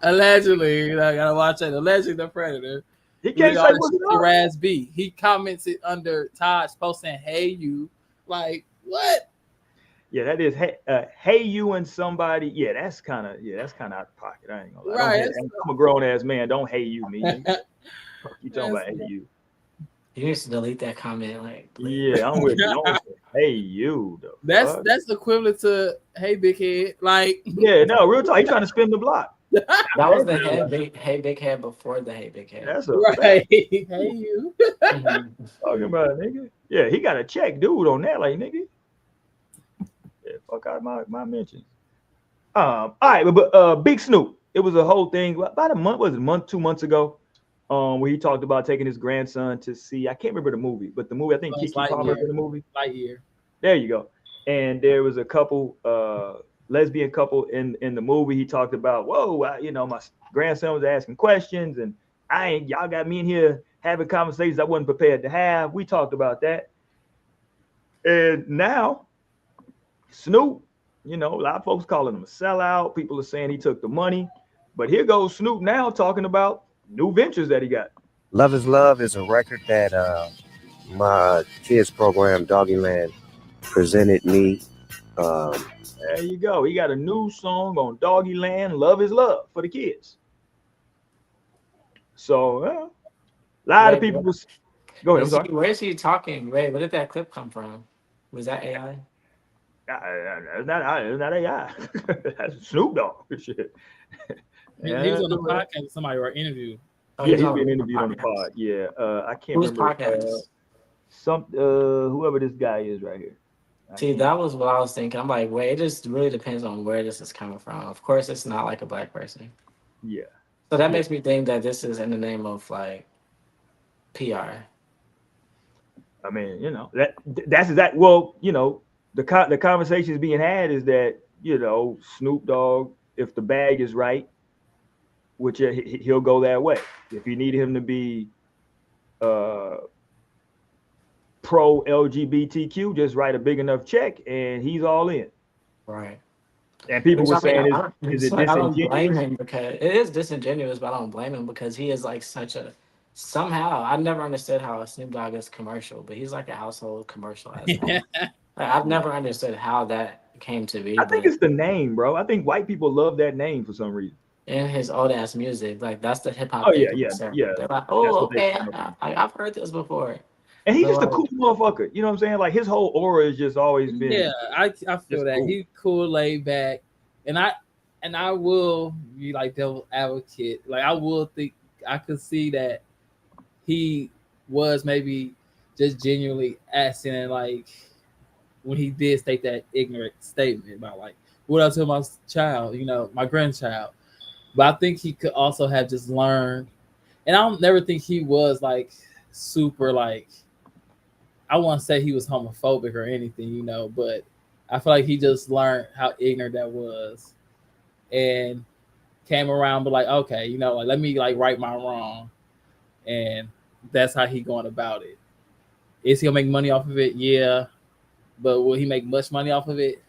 Allegedly, I gotta watch that. Allegedly, the Predator. He can't say what's up. He commented under Taj post saying, "Hey, you." Like what? Yeah, that is hey you and somebody. Yeah, that's kind of out of pocket. I ain't gonna lie. Right. I'm a grown ass man. Don't hey you me. You talking about hey you. You need to delete that comment. Like, please. Yeah, I'm with you. Hey, you. That's equivalent to hey big head. Like, yeah, no, real talk. He trying to spin the block. That was the hey big head before the hey big head. That's a right. fact. Hey you. Talking about it, nigga. Yeah, he got a check, dude, on that, like nigga. Yeah, fuck out my mentions. All right, but Big Snoop. It was a whole thing about a month. Was it a month, 2 months ago? Where he talked about taking his grandson to see. I can't remember the movie, but the movie. I think Kiki Palmer in the movie. Lightyear. There you go. And there was a couple, lesbian couple in the movie. He talked about, whoa, my grandson was asking questions, and y'all got me in here having conversations I wasn't prepared to have. We talked about that, and now Snoop. A lot of folks calling him a sellout. People are saying he took the money, but here goes Snoop now talking about new ventures that he got. Love is Love is a record that my kids program, Doggyland, presented me. There you go. He got a new song on Doggyland, Love is Love, for the kids. So, a lot of people was... Go ahead, I'm sorry. Where is he talking? Ray, where did that clip come from? Was that AI? It's not AI. That's Snoop Dogg. Shit. He was on the podcast with somebody or interview. Yeah, he's been interviewed on the pod. Yeah, I can't remember. Whoever this guy is right here. See, that was what I was thinking. I'm like, wait, it just really depends on where this is coming from. Of course, it's not like a black person. Yeah. So that makes me think that this is in the name of like PR. I mean, that's exact. Well, the conversations being had is that Snoop Dogg, if the bag is right, which he'll go that way. If you need him to be pro LGBTQ, just write a big enough check and he's all in. Right. And people were saying, is it disingenuous? I don't blame him because it is disingenuous, but I don't blame him because he is like somehow I never understood how Snoop Dogg is commercial, but he's like a household commercial. I've never understood how that came to be. I think it's the name, bro. I think white people love that name for some reason. And his old ass music, like that's the hip hop. Oh yeah. They're like, oh okay, I've heard this before. And he's just a cool motherfucker. You know what I'm saying? Like his whole aura has just always been. Yeah, I feel that. Cool. He's cool, laid back, and I will be like devil's advocate. Like I will think I could see that he was maybe just genuinely asking, like when he did state that ignorant statement about like what I tell my child, my grandchild. But I think he could also have just learned, and I don't never think he was like super like. I won't say he was homophobic or anything, but I feel like he just learned how ignorant that was, and came around, but like, okay, like let me like right my wrong, and that's how he going about it. Is he gonna make money off of it? Yeah, but will he make much money off of it?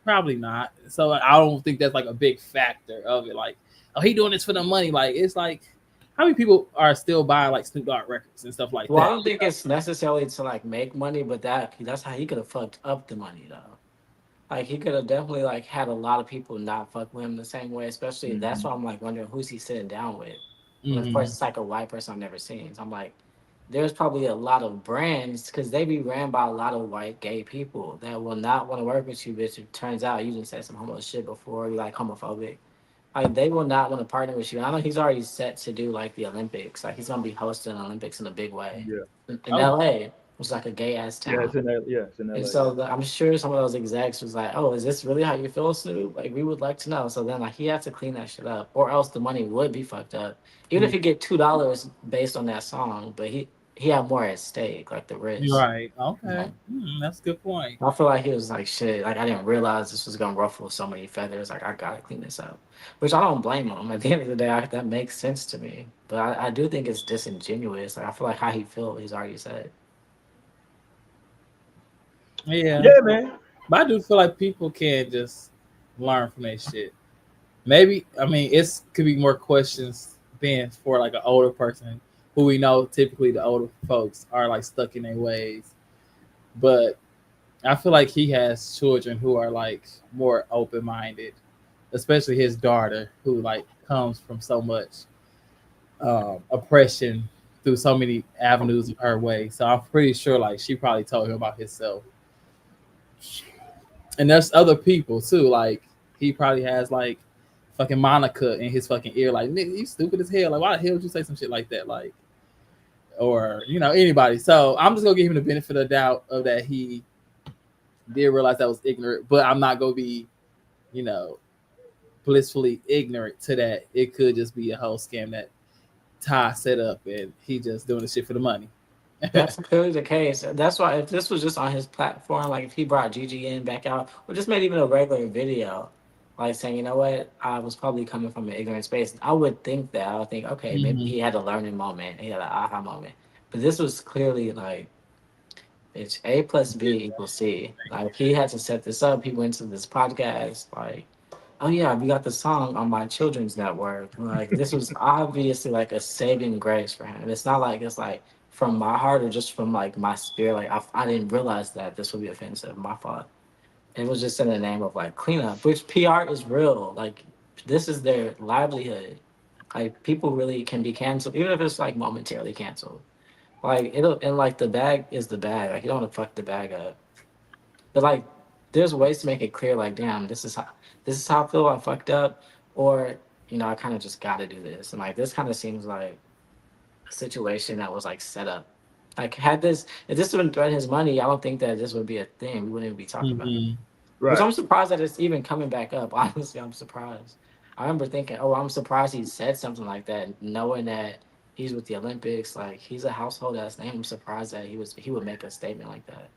Probably not. So I don't think that's like a big factor of it. Like, oh, he doing this for the money. Like, it's like, how many people are still buying like Snoop Dogg records and stuff like that? Well, I don't think it's necessarily to like make money, but that's how he could have fucked up the money though. Like he could have definitely like had a lot of people not fuck with him the same way. Especially that's why I'm like wondering who's he sitting down with. Of course, it's like a white person I've never seen. So I'm like, there's probably a lot of brands because they be ran by a lot of white gay people that will not want to work with you, bitch. It turns out you just said some homo shit before, you like homophobic. Like they will not want to partner with you. I know he's already set to do like the Olympics. Like he's gonna be hosting the Olympics in a big way. Yeah. In LA, which is like a gay ass town. Yeah, it's in LA. And so I'm sure some of those execs was like, "Oh, is this really how you feel, Snoop? Like we would like to know." So then like he had to clean that shit up, or else the money would be fucked up. Even if he get $2 based on that song, but he had more at stake, like the risk. Right. Okay. That's a good point. I feel like he was like, shit, like I didn't realize this was gonna ruffle so many feathers. Like I gotta clean this up, which I don't blame him. At the end of the day, that makes sense to me. But I do think it's disingenuous. Like I feel like how he feels, he's already said. Yeah, man. But I do feel like people can just learn from that shit. Maybe it could be more questions than for like an older person who we know typically the older folks are like stuck in their ways. But I feel like he has children who are like more open-minded, especially his daughter who like comes from so much oppression through so many avenues of her way. So I'm pretty sure like she probably told him about himself. And there's other people too. Like he probably has like fucking Monica in his fucking ear. Like, nigga, you stupid as hell. Like, why the hell would you say some shit like that? Like, or anybody. So I'm just gonna give him the benefit of the doubt of that he did realize that was ignorant. But I'm not gonna be, blissfully ignorant to that. It could just be a whole scam that Ty set up, and he just doing the shit for the money. That's clearly the case. That's why if this was just on his platform, like if he brought GGN back out, or just made even a regular video, like saying, you know what, I was probably coming from an ignorant space, I would think that. I would think, okay, maybe he had a learning moment, he had an aha moment. But this was clearly like, it's A plus B equals C. Like he had to set this up. He went to this podcast, like, oh yeah, we got the song on my children's network. Like this was obviously like a saving grace for him. It's not like it's like from my heart or just from like my spirit. Like I didn't realize that this would be offensive. My fault. It was just in the name of like cleanup, which PR is real. Like this is their livelihood. Like people really can be canceled, even if it's like momentarily canceled. Like it'll and like the bag is the bag. Like you don't want to fuck the bag up. But like there's ways to make it clear, like, damn, this is how I feel I fucked up, or I kind of just gotta do this. And like this kind of seems like a situation that was like set up. Like if this would threaten his money, I don't think that this would be a thing. We wouldn't even be talking about it. Right. Which I'm surprised that it's even coming back up. Honestly, I'm surprised. I remember thinking, oh, I'm surprised he said something like that, knowing that he's with the Olympics. Like he's a household ass name. I'm surprised that he would make a statement like that.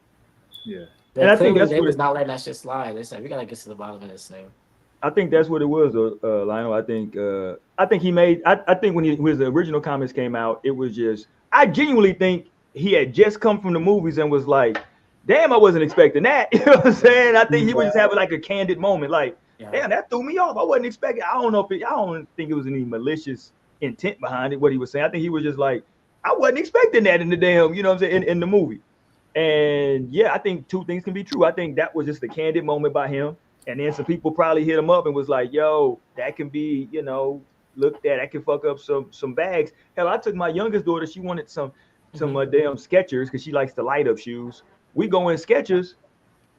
Yeah. But and clearly they was not letting that shit slide. They said we gotta get to the bottom of this thing. I think that's what it was, Lionel. I think he made. I think when his original comments came out, it was just. I genuinely think he had just come from the movies and was like, "Damn, I wasn't expecting that." You know what I'm saying? I think he was just having like a candid moment, like, "Damn, that threw me off. I wasn't expecting." I don't think it was any malicious intent behind it. What he was saying, I think he was just like, "I wasn't expecting that in the damn," you know what I'm saying, in the movie. And yeah, I think two things can be true. I think that was just a candid moment by him. And then some people probably hit him up and was like, yo, that can be, looked at. That can fuck up some bags. Hell, I took my youngest daughter. She wanted some damn Skechers because she likes the light up shoes. We go in Skechers.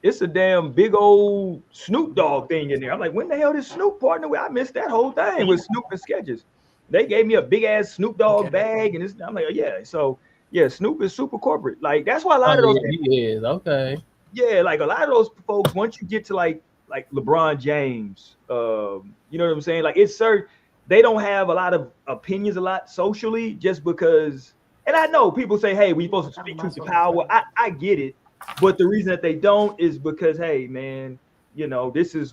It's a damn big old Snoop Dogg thing in there. I'm like, when the hell did Snoop partner with? I missed that whole thing with Snoop and Skechers. They gave me a big ass Snoop Dogg bag. And I'm like, yeah. So, yeah, Snoop is super corporate. Like, that's why a lot of those. He is. Okay. Yeah, like a lot of those folks, once you get to like LeBron James, you know what I'm saying? Like it's certain, they don't have a lot of opinions a lot socially just because, and I know people say, hey, we supposed to speak truth to power. I get it. But the reason that they don't is because, hey, man, this is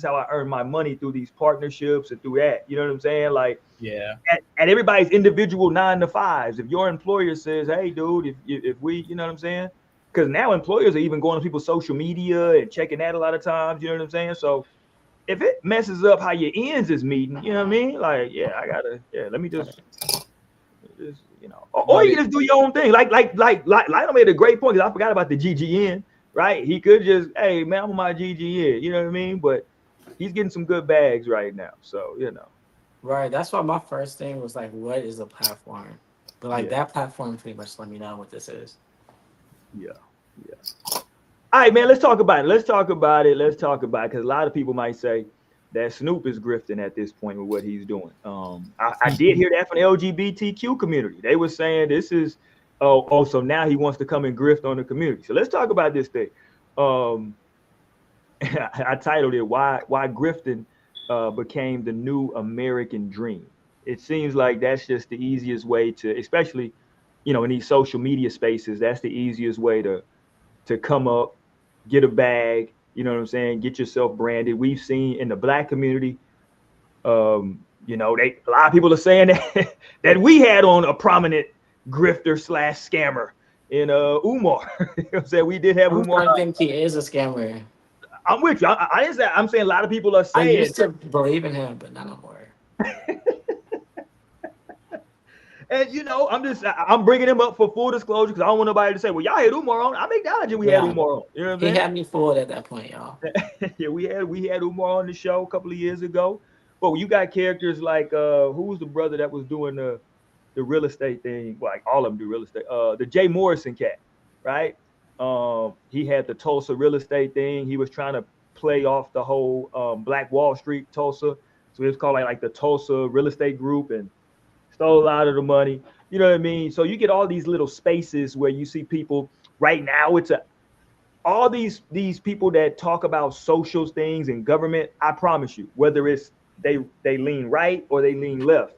how I earn my money through these partnerships and through that. You know what I'm saying? Like, yeah. At everybody's individual 9-to-5s. If your employer says, hey, dude, if we, you know what I'm saying? Because now employers are even going to people's social media and checking that a lot of times. You know what I'm saying? So if it messes up how your ends is meeting, you know what I mean? Like, let me just or you can just do your own thing. Like Lionel made a great point because I forgot about the GGN, right? He could just, hey, man, I'm on my GGN. You know what I mean? But he's getting some good bags right now. So, Right. That's why my first thing was like, what is a platform? But like that platform pretty much let me know what this is. Yeah. All right, man, let's talk about it. Let's talk about it because a lot of people might say that Snoop is grifting at this point with what he's doing. I did hear that from the LGBTQ community. They were saying this is, so now he wants to come and grift on the community. So let's talk about this thing. I titled it, Why Grifting Became the New American Dream. It seems like that's just the easiest way to, especially, in these social media spaces, that's the easiest way to come up, get a bag, you know what I'm saying, get yourself branded. We've seen in the Black community, a lot of people are saying that we had on a prominent grifter / scammer in Umar. You know what I'm saying? We did have Umar. I think he is a scammer. I'm with you. I didn't say, I'm saying a lot of people are saying. I used to believe in him, but not no more. And I'm bringing him up for full disclosure because I don't want nobody to say, "Well, y'all had Umar on." I'm acknowledging we had Umar on. You know what I'm saying? He had me fooled at that point, y'all. Yeah, we had Umar on the show a couple of years ago. But you got characters like who was the brother that was doing the real estate thing. Well, like all of them do real estate. The Jay Morrison cat, right? He had the Tulsa real estate thing. He was trying to play off the whole Black Wall Street Tulsa. So it was called like the Tulsa Real Estate Group, and stole a lot of the money. You know what I mean? So you get all these little spaces where you see people. Right now, it's all these people that talk about social things and government. I promise you, whether it's they lean right or they lean left,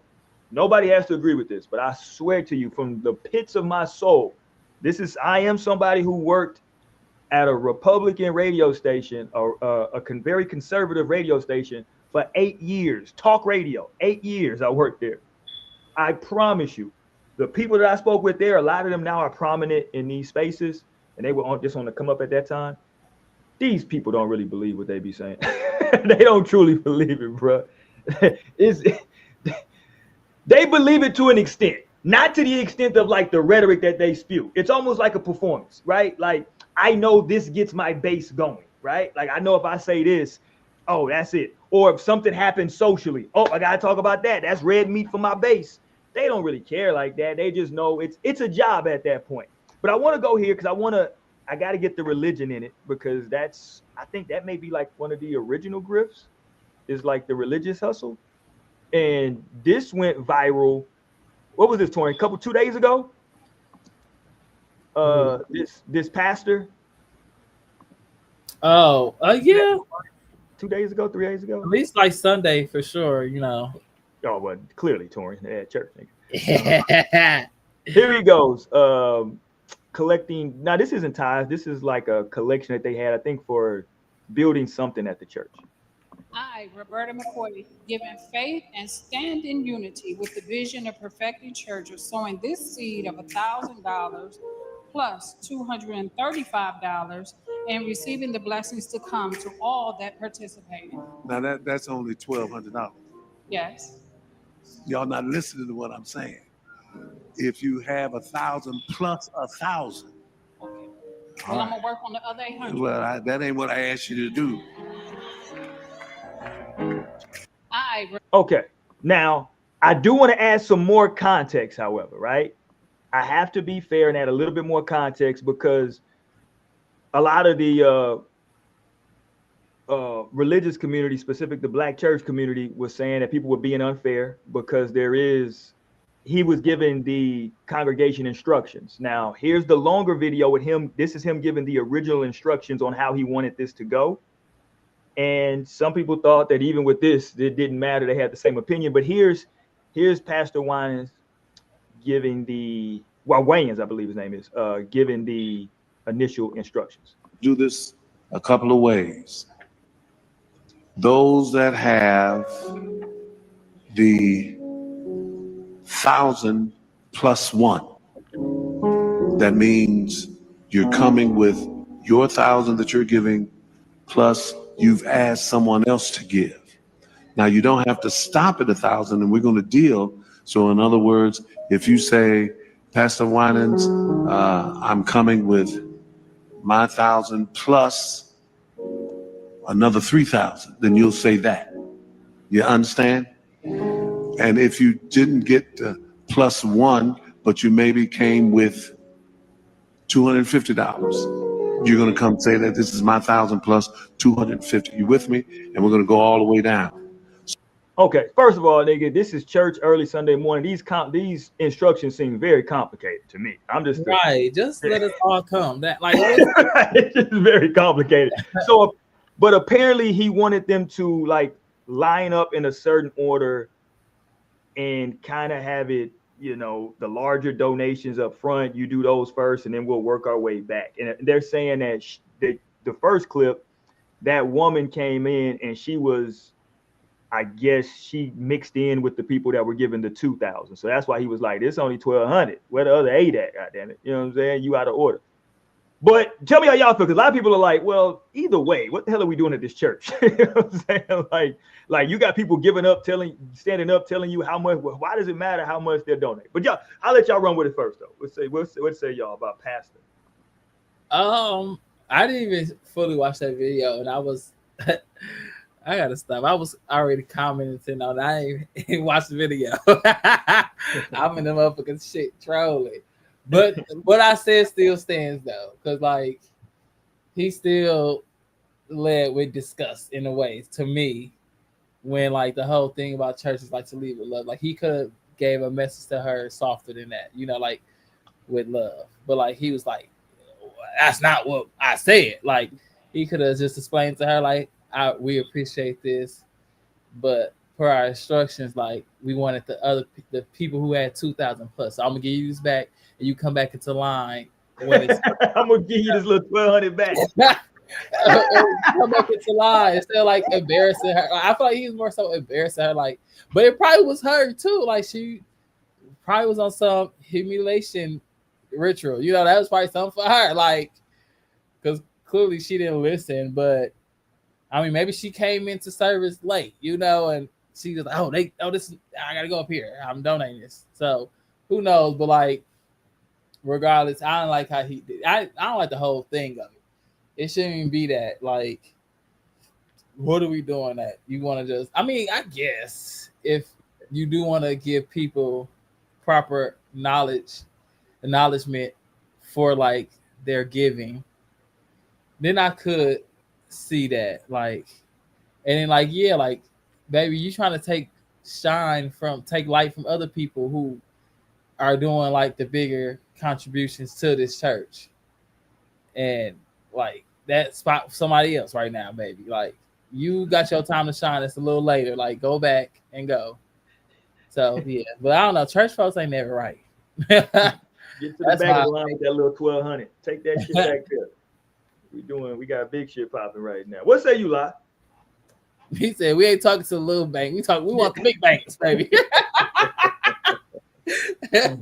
nobody has to agree with this. But I swear to you, from the pits of my soul, I am somebody who worked at a Republican radio station, or very conservative radio station for 8 years. Talk radio, 8 years I worked there. I promise you, the people that I spoke with there, a lot of them now are prominent in these spaces, and they were just on the come up at that time. These people don't really believe what they be saying. They don't truly believe it, bro. They believe it to an extent, not to the extent of like the rhetoric that they spew. It's almost like a performance, right? Like, I know this gets my base going, right? Like, I know if I say this, oh, that's it. Or if something happens socially, oh, I gotta talk about that. That's red meat for my base. They don't really care like that. They just know it's a job at that point. But I want to go here because I got to get the religion in it, because I think that may be like one of the original grifts, is like the religious hustle. And this went viral. What was this, Tori? 2 days ago? This pastor. Oh, yeah. 2 days ago, 3 days ago? At least like Sunday for sure, you know. Oh, well, clearly, Tori, at church, nigga. Here he goes. Collecting. Now, this isn't tithes. This is like a collection that they had, I think, for building something at the church. I, Roberta McCoy, given faith and stand in unity with the vision of perfecting church, of sowing this seed of $1,000 plus $235 and receiving the blessings to come to all that participated. Now that's only $1,200. Yes. Y'all not listening to what I'm saying. If you have 1,000 plus 1,000. Okay. Well, I'm gonna work on the other 800. Well, that ain't what I asked you to do. Okay. Now, I do want to add some more context, however, right? I have to be fair and add a little bit more context, because a lot of the religious community, specific the Black church community, was saying that people were being unfair because he was giving the congregation instructions. Now, here's the longer video with him. This is him giving the original instructions on how he wanted this to go. And some people thought that even with this, it didn't matter. They had the same opinion. But here's Pastor Winans giving Wayans, I believe his name is, giving the initial instructions. Do this a couple of ways. Those that have the 1,000 plus 1, that means you're coming with your 1,000 that you're giving, plus you've asked someone else to give. Now, you don't have to stop at 1,000, and we're going to deal. So in other words, if you say, Pastor Winans, I'm coming with my 1,000 plus another 3,000, then you'll say that. You understand? And if you didn't get the plus 1, but you maybe came with $250, you're going to come say that this is my 1,000 plus 250. You with me? And we're going to go all the way down. Okay, first of all, nigga, this is church early Sunday morning. These instructions seem very complicated to me. I'm just right. Just let us all come. That like it's just very complicated. So, but apparently he wanted them to like line up in a certain order and kind of have it, you know, the larger donations up front. You do those first, and then we'll work our way back. And they're saying that the first clip, that woman came in and she was, I guess she mixed in with the people that were given the 2,000. So that's why he was like, this is only 1,200. Where the other 8 at? God damn it. You know what I'm saying? You out of order. But tell me how y'all feel, because a lot of people are like, well, either way, what the hell are we doing at this church? You know what I'm saying? Like you got people giving up, standing up, telling you how much, well, why does it matter how much they're donating? But y'all, I'll let y'all run with it first, though. Let's say y'all about pastor. I didn't even fully watch that video, and I was I gotta stop. I was already commenting on. I ain't watched the video. I'm in the motherfucking shit trolling, but what I said still stands though, because like he still led with disgust in a way to me when like the whole thing about church is like to leave with love. Like he could have gave a message to her softer than that, like with love. But like he was like, that's not what I said. Like he could have just explained to her like, we appreciate this, but per our instructions, like we wanted the people who had 2,000 plus. So I'm gonna give you this back, and you come back into line when it's. I'm gonna give you this little 1,200 back. Come back into line instead of like embarrassing her. I feel like he was more so embarrassing her, like, but it probably was her too. Like she probably was on some humiliation ritual. That was probably something for her, like, because clearly she didn't listen. But I mean, maybe she came into service late, and she was like, this, I gotta go up here. I'm donating this. So who knows? But like, regardless, I don't like how he did. I don't like the whole thing of it. It shouldn't even be that. Like, what are we doing that? You want to just, I mean, I guess if you do want to give people proper acknowledgement for like their giving, then I could see that. Like, and then like, yeah, like, baby, you trying to take light from other people who are doing like the bigger contributions to this church. And like that spot for somebody else right now, baby. Like you got your time to shine. It's a little later. Like go back and go. So yeah, but I don't know. Church folks ain't never right. Get to the back of the line with that little 1,200. Take that shit back there. We got big shit popping right now. What say you, Lie? He said we ain't talking to the little bank. We want the big banks, baby. I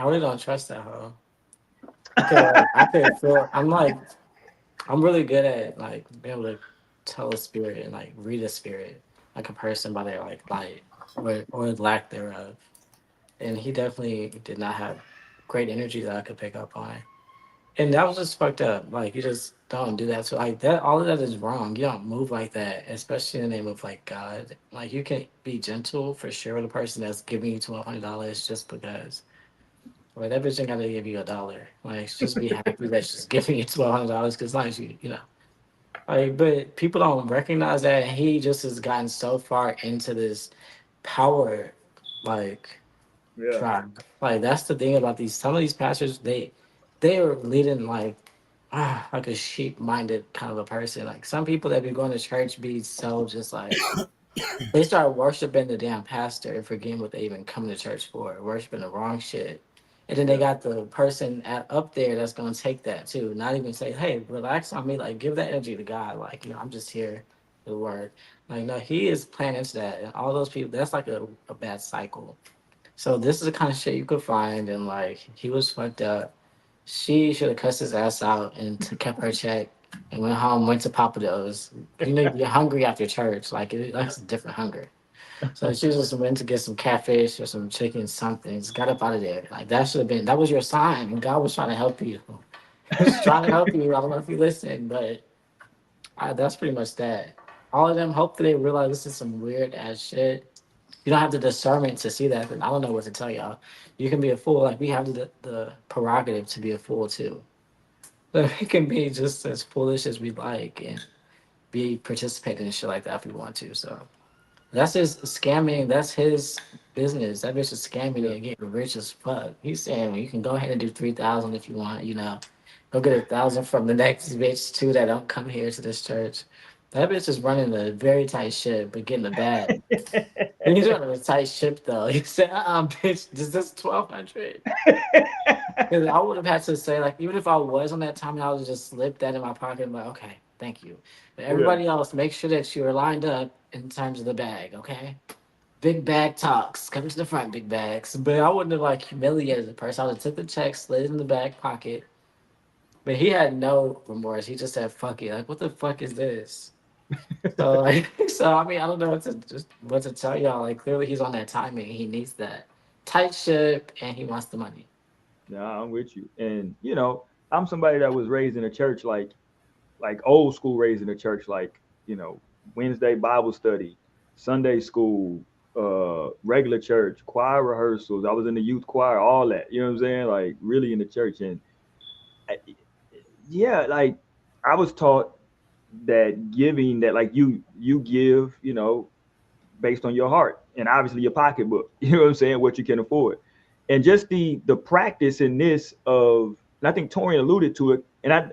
really don't trust that hoe. I could feel. I'm really good at like being able to tell a spirit and like read a spirit, like a person by their like light or lack thereof. And he definitely did not have great energy that I could pick up on. And that was just fucked up. Like you just don't do that. So like that, all of that is wrong. You don't move like that, especially in the name of like God. Like you can be gentle for sure with a person that's giving you $1,200 just because. Well, that bitch ain't gotta give you $1. Like just be happy that she's giving you $1,200 because like you know. Like, but people don't recognize that he just has gotten so far into this power, like tribe. Like that's the thing about some of these pastors, they are leading like a sheep minded kind of a person. Like some people that be going to church be so just like they start worshiping the damn pastor and forgetting what they even come to church for, worshiping the wrong shit. And then they got the person up there that's gonna take that too, not even say, "Hey, relax on me." Like, give that energy to God. Like, I'm just here to work. Like, no, he is playing into that, and all those people. That's like a bad cycle. So this is the kind of shit you could find, and like he was fucked up. She should have cussed his ass out and kept her check and went home, went to Papa Do's. You're hungry after church. Like that's a different hunger. So she just went to get some catfish or some chicken, something. Just got up out of there. Like that should have been. That was your sign. And God was trying to help you. He was trying to help you. I don't know if you listened, but that's pretty much that. All of them. Hopefully, they realize this is some weird ass shit. You don't have the discernment to see that. And I don't know what to tell y'all. You can be a fool. Like we have the prerogative to be a fool too. But we can be just as foolish as we like and be participating in shit like that if we want to. So. That's his scamming. That's his business. That bitch is scamming and getting rich as fuck. He's saying well, you can go ahead and do 3,000 if you want. Go get 1,000 from the next bitch too that don't come here to this church. That bitch is running a very tight ship, but getting the bag. And he's running a tight ship though. He said, bitch, is this 1,200? Because I would have had to say like, even if I was on that time, I would have just slipped that in my pocket and be like, okay, thank you. But everybody else, make sure that you are lined up in terms of the bag, okay? Big bag talks. Come to the front, big bags. But I wouldn't have like humiliated the person. I would have took the check, slid it in the back pocket. But he had no remorse. He just said, fuck it. Like, what the fuck is this? So like so I mean, I don't know what to tell y'all. Like clearly he's on that timing. He needs that tight ship and he wants the money. No, I'm with you. And I'm somebody that was raised in a church like old school raised in a church, like, Wednesday Bible study, Sunday school, regular church, choir rehearsals. I was in the youth choir, all that. You know what I'm saying? Like really in the church, and I, yeah, like I was taught that giving, that like you give, based on your heart and obviously your pocketbook. You know what I'm saying? What you can afford, and just the practice in this of, and I think Torian alluded to it, and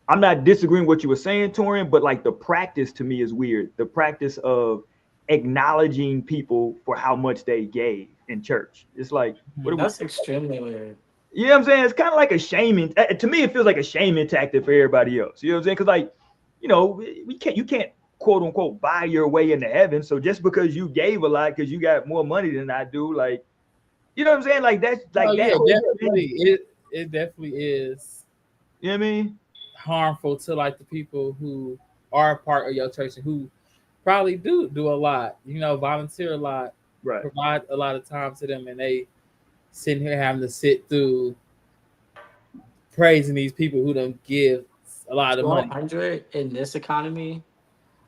I'm not disagreeing with what you were saying, Torian, but like the practice to me is weird. The practice of acknowledging people for how much they gave in church. It's like, what are we? That's extremely weird. You know what I'm saying? It's kind of like a shaming. To me, it feels like a shaming tactic for everybody else. You know what I'm saying? Because like, you can't quote unquote buy your way into heaven. So just because you gave a lot because you got more money than I do, like, you know what I'm saying? Like that's like Oh that yeah, whole definitely. thing. It definitely is You know what I mean? harmful to like the people who are a part of your church and who probably do a lot, volunteer a lot, Right. provide a lot of time to them, and they sitting here having to sit through praising these people who don't give a lot of money. 1,200 in this economy.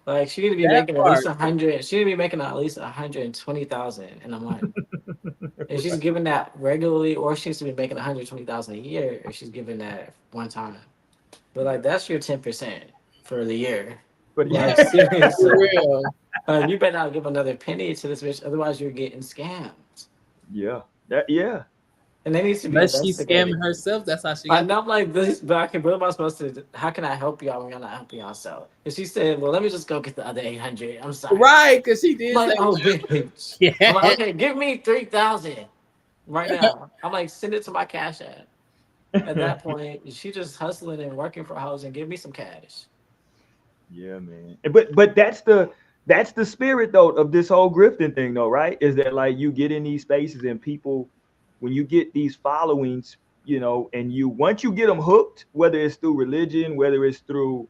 Like she need to be That making at least part, 100. She need to be making at least 120,000 in a month. If she's giving that regularly, or she needs to be making 120,000 a year, if she's giving that one time. But like that's your 10% for the year. But Like yeah, seriously, for real. you better not give another penny to this bitch, otherwise you're getting scammed. yeah, yeah. And they need to be Unless she's investigated. scamming herself, that's how she got. And I'm like, this, but I can. What am I supposed to? How can I help y'all when you're not helping yourself? And she said, "Well, let me just go get the other 800." I'm sorry. Right, because she did I'm like, say, oh, bitch. yeah. I'm like, okay, give me 3,000 right now. I'm like, send it to my cash app. At that point, she just hustling and working for hoes and give me some cash. Yeah, man. But that's the spirit though of this whole grifting thing though, right? Is that like you get in these spaces and people, when you get these followings, and you once you get them hooked, whether it's through religion, whether it's through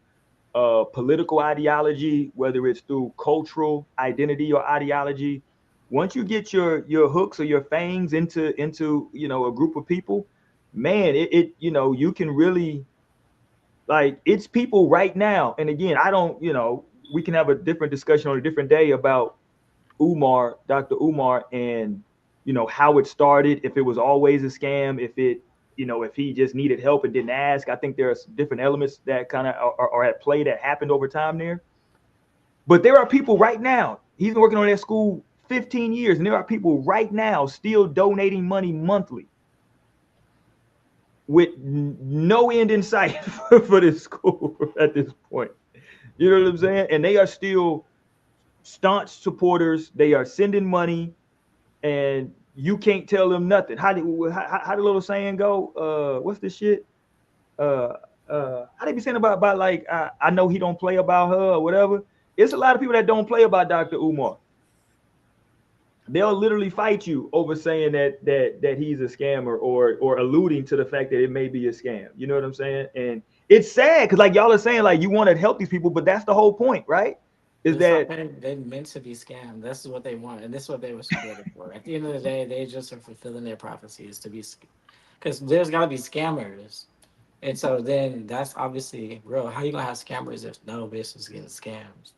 political ideology, whether it's through cultural identity or ideology, once you get your hooks or your fangs into a group of people, man, you can really, like, it's people right now. And again, I don't, we can have a different discussion on a different day about Dr. Umar, and how it started, if it was always a scam, if he just needed help and didn't ask. I think there are some different elements that kind of are at play that happened over time there. But there are people right now, he's been working on that school 15 years, and there are people right now still donating money monthly with no end in sight for this school at this point. You know what I'm saying? And they are still staunch supporters. They are sending money, and you can't tell them nothing. How the little saying go? What's this shit? How they be saying about like, I know he don't play about her or whatever. It's a lot of people that don't play about Dr. Umar. They'll literally fight you over saying that he's a scammer, or alluding to the fact that it may be a scam. You know what I'm saying? And it's sad because like y'all are saying, like, you want to help these people, but that's the whole point, right? Is It's not that they're meant to be scammed. This is what they want, and this is what they were created for. At the end of the day, they just are fulfilling their prophecies to be, because there's got to be scammers, and so then that's obviously real. How you gonna have scammers if no bitch is getting scammed?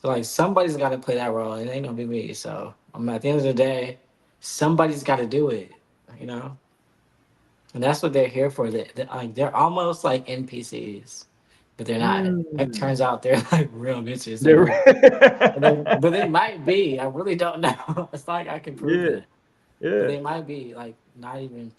So like somebody's got to play that role. It ain't gonna be me. So at the end of the day, somebody's got to do it. You know, and that's what they're here for. They're almost like NPCs, but they're not. It mm, turns out they're like real bitches. they're But they might be. I really don't know. It's like I can prove yeah, it, but yeah. they might be like not even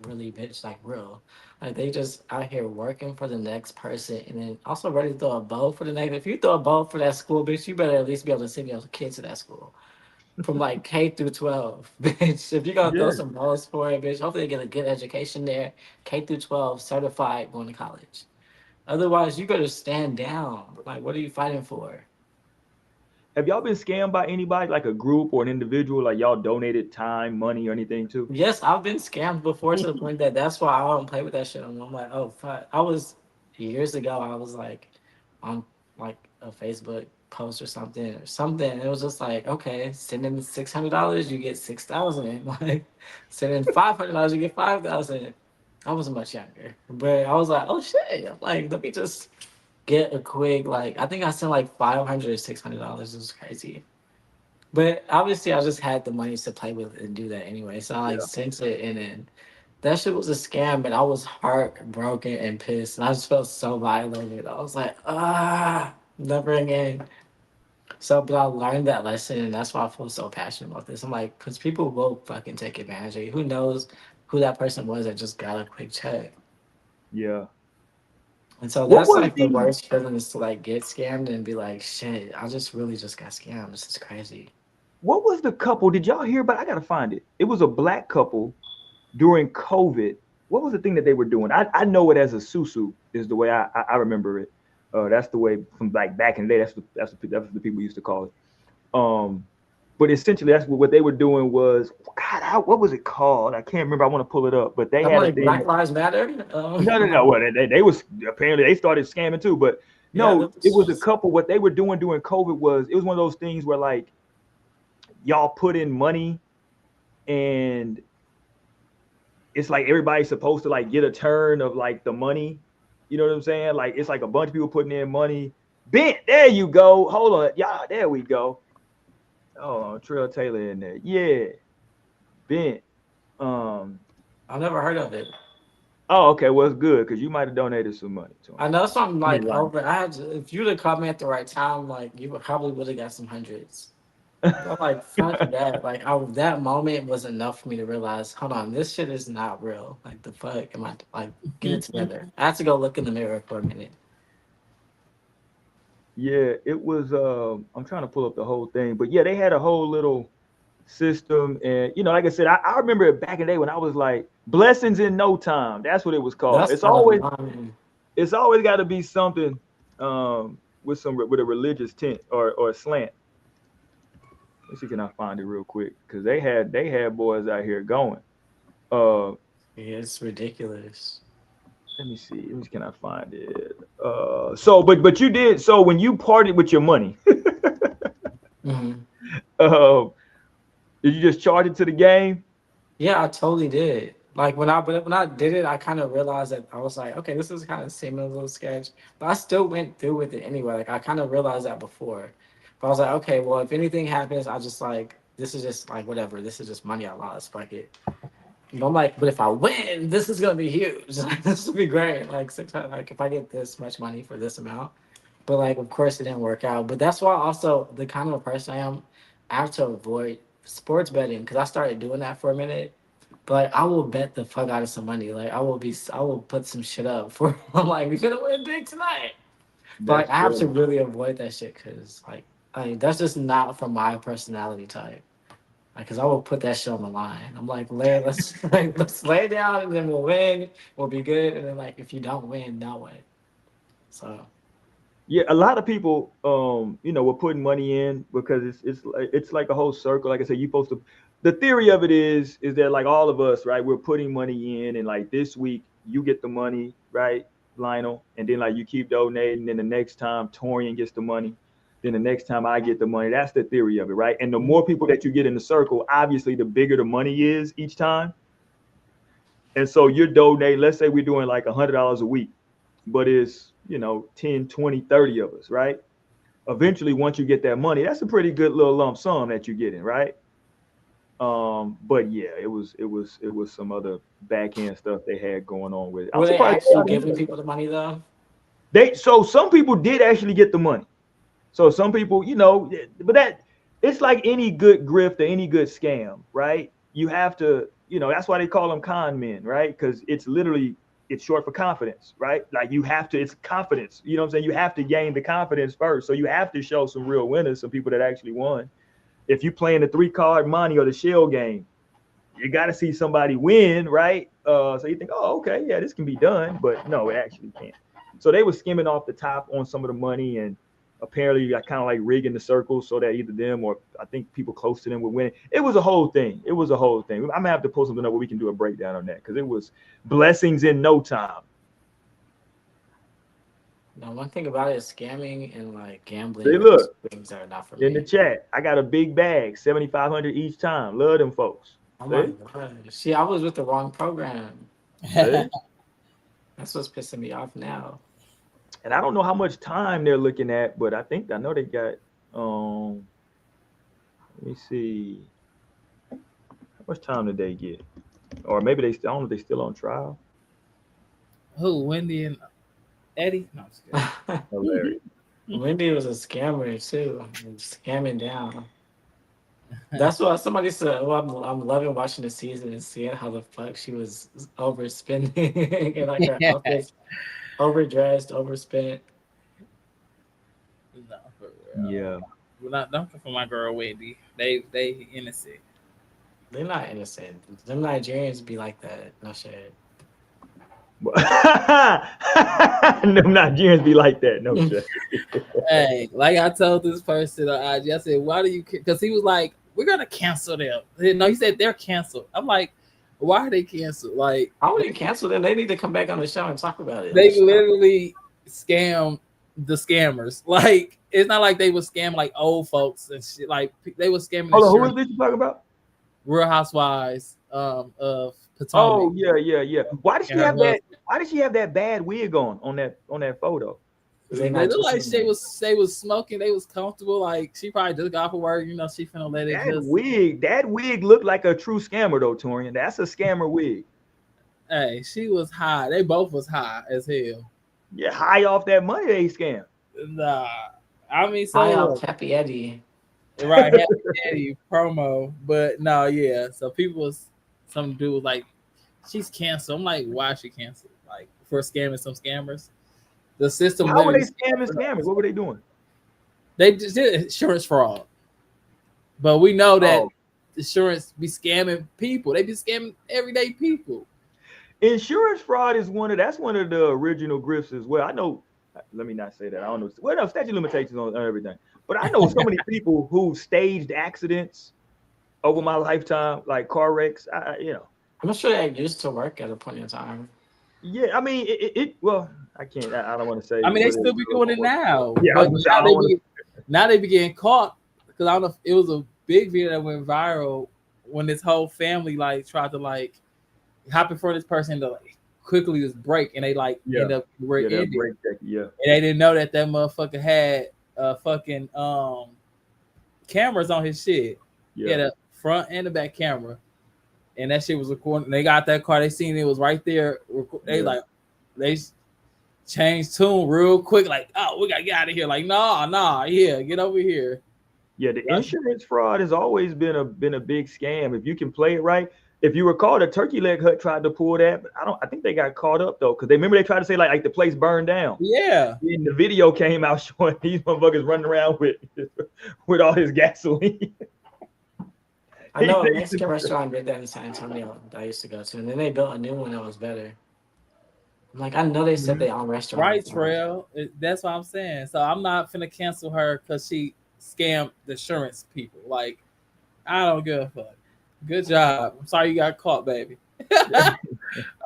really bitch, like real. Like they just out here working for the next person, and then also ready to throw a bow for the next. If you throw a bow for that school, bitch, you better at least be able to send your kids to that school from like K through 12, bitch. If you're gonna throw Yeah. some balls for it, bitch, hopefully they get a good education there, K through 12, certified, going to college. Otherwise, you better stand down. Like, what are you fighting for? Have y'all been scammed by anybody, like a group or an individual, like y'all donated time, money, or anything to? Yes, I've been scammed before to the point that that's why I don't play with that shit. I'm like, oh fuck. I was years ago. I was like on like a Facebook post or something It was just like, okay, send in $600, you get 6,000. Like, send in $500, you get 5,000. I was much younger, but I was like, oh shit. I'm like, let me just get a quick, like, I think I sent like $500 or $600. It was crazy. But obviously, I just had the money to play with and do that anyway. So I like sent it, and then that shit was a scam, and I was heartbroken and pissed, and I just felt so violated. I was like, never again. So, but I learned that lesson, and that's why I feel so passionate about this. I'm like, because people will fucking take advantage of you. Who knows who that person was that just got a quick check? Yeah. And so that's like the worst feeling is to like get scammed and be like, shit, I just really just got scammed. This is crazy. What was the couple? Did y'all hear about? I gotta find it. It was a black couple during COVID. What was the thing that they were doing? I know it as a susu is the way I remember it. That's the way from like back in the day. That's what the people used to call it. But essentially, that's what they were doing was God. What was it called? I can't remember. I want to pull it up. But they had like a thing. Black Lives Matter. No. Well, they was apparently they started scamming too. But no, it was a couple. What they were doing during COVID was it was one of those things where like y'all put in money and it's like everybody's supposed to like get a turn of like the money. You know what I'm saying? Like it's like a bunch of people putting in money. Bent, there you go. Hold on. Yeah, there we go. Oh, Trail Taylor in there. Yeah. Bent. I've never heard of it. Oh, okay. Well, it's good because you might have donated some money to him. I know something like over. If you'd have caught me at the right time, like you probably would have got some hundreds. But like fuck that. Like that moment was enough for me to realize, hold on, this shit is not real. Like the fuck am I like get it together? I had to go look in the mirror for a minute. Yeah, it was I'm trying to pull up the whole thing, but yeah, they had a whole little system and like I said, I remember it back in the day when I was like blessings in no time. That's what it was called. It's always got to be something with a religious tint or a slant. Let's see, can I find it real quick? Because they had boys out here going. Yeah, it's ridiculous. Let me see. Can I find it? So but you did so when you partied with your money. Did you just charge it to the game? Yeah, I totally did. Like when I did it, I kind of realized that I was like, okay, this is kind of similar little sketch, but I still went through with it anyway. Like I kind of realized that before, but I was like, okay, well, if anything happens, I just like this is just like whatever. This is just money I lost. Fuck it. And I'm like, but if I win, this is gonna be huge. This will be great. Like like if I get this much money for this amount, but like of course it didn't work out. But that's why also the kind of a person I have to avoid sports betting because I started doing that for a minute. But like, I will bet the fuck out of some money. Like I will put some shit up for. I'm like, we're gonna win big tonight. But like, I have to really avoid that shit because like that's just not from my personality type. Like, cause I will put that shit on the line. I'm like, let's lay down and then we'll win. We'll be good. And then like, if you don't win, no way. So. Yeah, a lot of people, were putting money in because it's like a whole circle. Like I said, you supposed to. The theory of it is that like all of us, right? We're putting money in, and like this week you get the money, right, Lionel, and then like you keep donating. Then the next time Torian gets the money, then the next time I get the money. That's the theory of it, right? And the more people that you get in the circle, obviously, the bigger the money is each time. And so you're donating. Let's say we're doing like $100 a week, but it's 10, 20, 30 of us, right? Eventually, once you get that money, that's a pretty good little lump sum that you're getting, right? But yeah, it was some other backhand stuff they had going on with it. Were they actually giving people the money though? So some people did actually get the money. So some people, but that it's like any good grift or any good scam, right? You have to, that's why they call them con men, right? Because it's short for confidence, right? Like it's confidence. You know what I'm saying? You have to gain the confidence first. So you have to show some real winners, some people that actually won. If you playing the 3-card money or the shell game, you got to see somebody win, right? So you think, oh, okay, yeah, this can be done. But no, it actually can't. So they were skimming off the top on some of the money, and apparently you got kind of like rigging the circles so that either them or I think people close to them would win. It was a whole thing. I'm gonna have to pull something up where we can do a breakdown on that because it was blessings in no time. Now, one thing about it is scamming and like gambling. Hey, look, things that are not for in me. the chat, I got a big bag, $7,500 each time. Love them folks. Oh my God. See, I was with the wrong program. Hey? That's what's pissing me off now. and I don't know how much time they're looking at, but I know they got let me see, how much time did they get? Or maybe I don't know if they still on trial. Who? Wendy and Eddie? No, I'm just kidding. Hilarious. Wendy was a scammer too, scamming down. That's what somebody said. Well, I'm loving watching the season and seeing how the fuck she was overspending and like her outfits, overdressed, overspent. No, for real. Yeah. Well, don't come for my girl Wendy. They innocent. They're not innocent. Them Nigerians be like that. No shit. Them Nigerians be like that. No shit. Hey, like I told this person on IG, I said, why do you? Because he was like, we're gonna cancel them. No, he said they're canceled. I'm like, why are they canceled? Like, I wouldn't cancel them. They need to come back on the show and talk about it. They literally scam the scammers. Like, it's not like they would scam like old folks and shit. Like, they were scamming. Hold on, who is this you talking about? Real Housewives of Potomac. Oh yeah. Why did she have that? Why did she have that bad wig on that photo? They look like they was smoking. They was comfortable. Like, she probably just got off of work. You know, she finna let it. That wig looked like a true scammer though, Torian. That's a scammer wig. Hey, she was high. They both was high as hell. Yeah, high off that money they scam. Nah, I mean, so high off Happy Eddie. Right, Happy Eddie promo. But no, yeah. So some dude was like, she's canceled. I'm like, why is she canceled? Like, for scamming some scammers. The system. How were they scamming scammers? What were they doing? They just did insurance fraud. But we know that insurance be scamming people. They be scamming everyday people. Insurance fraud is one of the original grifts as well. I know. Let me not say that. I don't know. Well, no, statute limitations on everything. But I know so many people who staged accidents over my lifetime, like car wrecks. I'm sure they used to work at a point in time. Yeah, I mean, well, I can't. I don't want to say. I mean, they still be doing it now. Yeah, but now they be getting caught because I don't know if it was a big video that went viral when this whole family like tried to like hop in front of this person to like quickly just break, and they like end up where it ended. And they didn't know that motherfucker had fucking cameras on his shit. Yeah. He had a front and a back camera. And that shit was recording. They got that car. They seen it was right there. They changed tune real quick. Like, oh, we gotta get out of here. Like, nah, get over here. Yeah, the insurance fraud has always been a big scam. If you can play it right. If you recall, the Turkey Leg Hut tried to pull that, but I think they got caught up though, because they tried to say like the place burned down. Yeah. And the video came out showing these motherfuckers running around with all his gasoline. I know a Mexican restaurant did that in San Antonio that I used to go to, and then they built a new one that was better. I'm like, I know they said they own restaurants. Right, Trail. That's what I'm saying. So I'm not finna cancel her because she scammed the insurance people. Like, I don't give a fuck. Good job. I'm sorry you got caught, baby.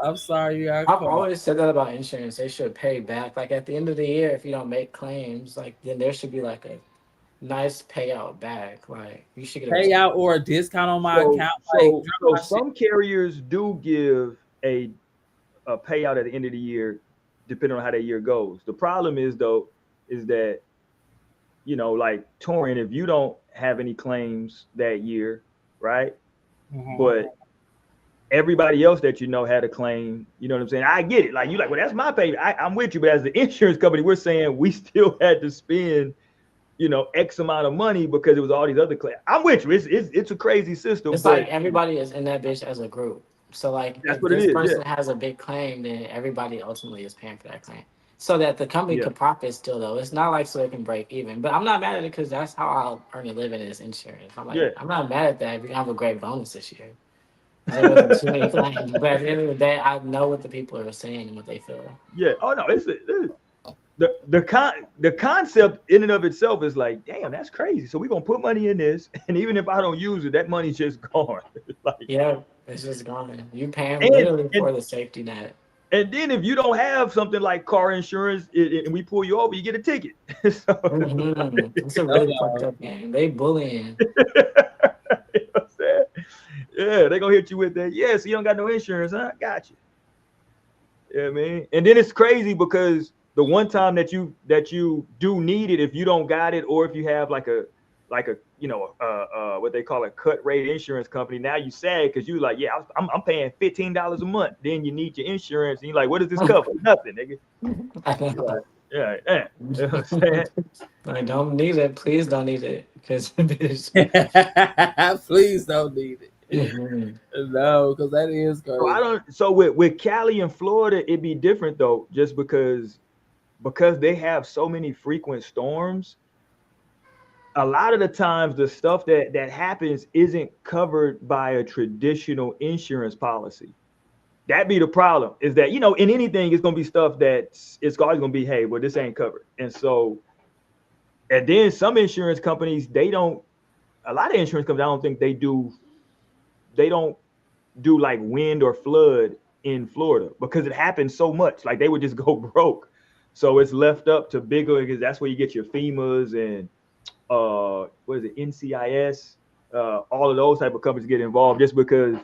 I'm sorry you got caught. I've always said that about insurance. They should pay back. Like, at the end of the year, if you don't make claims, like, then there should be like a nice payout back. Like, you should get a payout or a discount on my account. So some carriers do give a payout at the end of the year, depending on how that year goes. The problem is that, like Torian, if you don't have any claims that year, right? Mm-hmm. But everybody else that had a claim, you know what I'm saying? I get it. Like, you like, well, that's my pay. I'm with you, but as the insurance company, we're saying we still had to spend X amount of money because it was all these other claims. I'm with you. It's a crazy system. It's like everybody is in that bitch as a group. So like, that's if what this person has a big claim, then everybody ultimately is paying for that claim. So that the company could profit still, though. It's not like so they can break even. But I'm not mad at it because that's how I'll earn a living is insurance. I'm like, I'm not mad at that if you have a great bonus this year. There wasn't too many claims. But at the end of the day, I know what the people are saying and what they feel. Yeah. Oh no, the concept in and of itself is like, damn, that's crazy. So we're gonna put money in this, and even if I don't use it, that money's just gone. Like, it's just gone. You paying literally for the safety net. And then if you don't have something like car insurance, and we pull you over, you get a ticket. It's a really fucked up game. They bullying. You know what I'm saying? Yeah, they're gonna hit you with that. Yeah, so you don't got no insurance, huh? Got you. Yeah, man. And then it's crazy because the one time that you do need it, if you don't got it, or if you have like a what they call a cut rate insurance company, now you sad because you like, yeah, I'm paying $15 a month. Then you need your insurance, and you're like, what does this cover? Nothing, nigga. Like, yeah. You know what I'm saying? I don't need it. Please don't need it. Because please don't need it. No, because that is crazy. So with Cali and Florida, it'd be different though, just because they have so many frequent storms. A lot of the times the stuff that happens isn't covered by a traditional insurance policy. That be the problem, is that, in anything, it's going to be stuff that it's always going to be, hey, well, this ain't covered. And then some insurance companies, a lot of insurance companies, I don't think they don't do like wind or flood in Florida, because it happens so much. Like, they would just go broke. So it's left up to bigger, because that's where you get your FEMAs and what is it, NCIS, all of those type of companies get involved, just because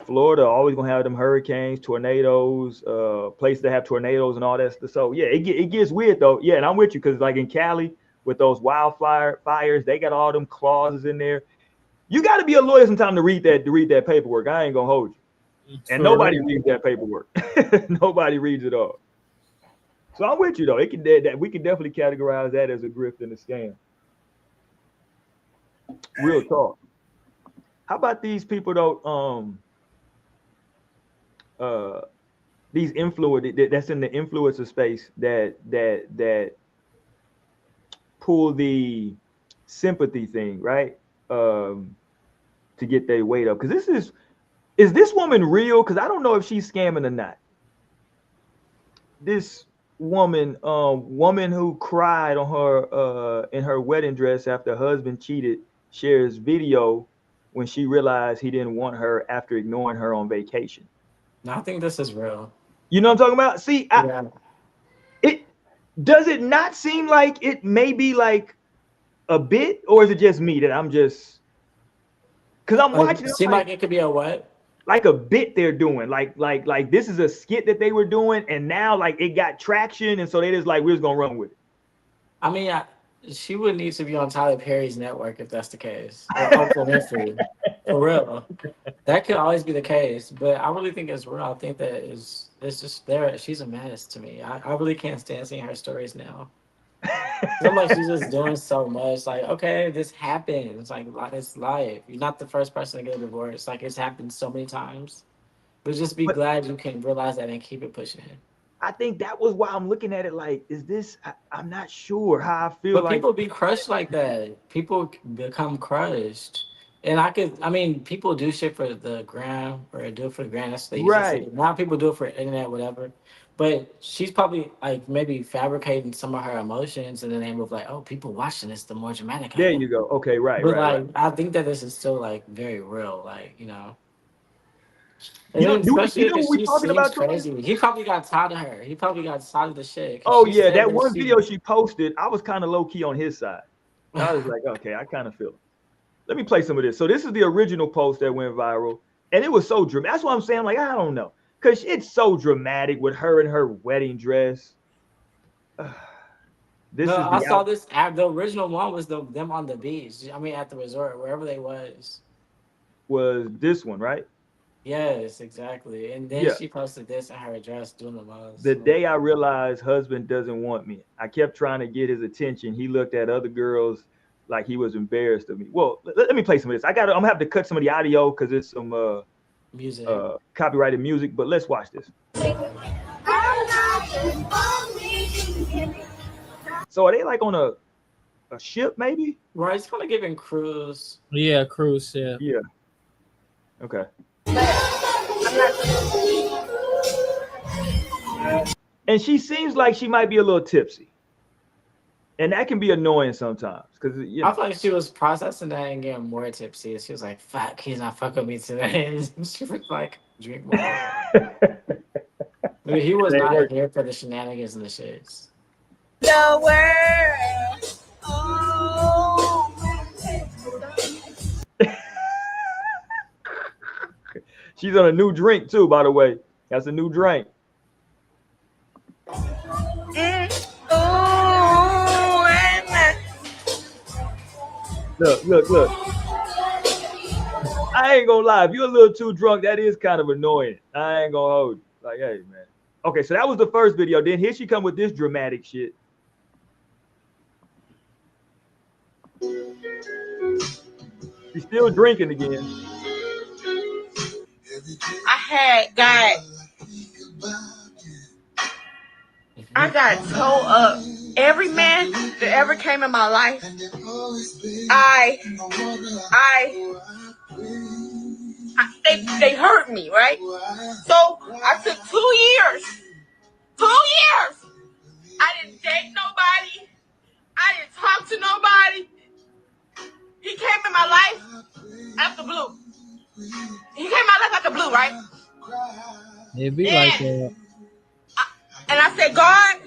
Florida always gonna have them hurricanes, tornadoes, places that have tornadoes and all that stuff. So yeah, it gets weird though. Yeah, and I'm with you, because like in Cali with those fires, they got all them clauses in there. You got to be a lawyer sometime to read that paperwork. I ain't gonna hold you. And nobody reads that paperwork. Nobody reads it all. So I'm with you though. We can definitely categorize that as a grift and a scam. Real talk. How about these people though? These influencers that's in the influencer space that pull the sympathy thing, right? To get their weight up. Because is this woman real? Because I don't know if she's scamming or not. This woman who cried on her in her wedding dress after her husband cheated, shares video when she realized he didn't want her after ignoring her on vacation. No, I think this is real. You know what I'm talking about? See, does it not seem like it may be like a bit, or is it just me that I'm just, because I'm watching it? Seem like it could be a what? Like a bit they're doing, like this is a skit that they were doing, and now like it got traction, and so they just like, we're just gonna run with it. I mean, she would need to be on Tyler Perry's network if that's the case, or Oprah Winfrey, for real. That could always be the case, but I really think it's real. I think that it's just there. She's a menace to me. I really can't stand seeing her stories now. I'm like, she's just doing so much. Like, okay, this happens. Like, it's life. You're not the first person to get a divorce. Like, it's happened so many times. But just be glad you can realize that and keep it pushing. I think that was why I'm looking at it like, is this? I'm not sure how I feel. But people be crushed like that. People become crushed. And people do shit for the gram, or do it for the gram. That's what they used to say. Now people do it for internet, whatever. But she's probably like maybe fabricating some of her emotions in the name of like, oh, people watching this, the more dramatic. There you go. Okay, right. But right. I think that this is still like very real, like, And especially what we talking about? Crazy. He probably got tired of her. He probably got tired of the shit. Oh yeah, that one video she posted, I was kind of low key on his side. I was like, okay, I kind of feel it. Let me play some of this. So this is the original post that went viral, and it was so dramatic. That's what I'm saying. Like, I don't know. Because it's so dramatic with her in her wedding dress. I saw this. The original one was them on the beach. I mean, at the resort, wherever they was. Was this one, right? Yes, exactly. And then she posted this in her dress doing the most. The day I realized husband doesn't want me, I kept trying to get his attention. He looked at other girls like he was embarrassed of me. Well, let me play some of this. I'm gonna have to cut some of the audio because it's some music, copyrighted music, but let's watch this. So are they like on a ship maybe? Right, it's kind of giving cruise. Yeah, cruise ship. Yeah. Okay. And she seems like she might be a little tipsy. And that can be annoying sometimes. Because I feel like she was processing that and getting more tipsy. She was like, fuck, he's not fucking me today. She was like, drink more. I mean, he was not here for the shenanigans and the shits. The world. Oh. She's on a new drink too, by the way. That's a new drink. Look. I ain't gonna lie. If you're a little too drunk, that is kind of annoying. I ain't gonna hold you. Like, hey, man. Okay, so that was the first video. Then here she come with this dramatic shit. She's still drinking again. I got told up. Every man that ever came in my life, they hurt me, right? So I took 2 years. 2 years. I didn't date nobody. I didn't talk to nobody. He came in my life after blue. He came in my life after blue, right? It be like that. And I said, God,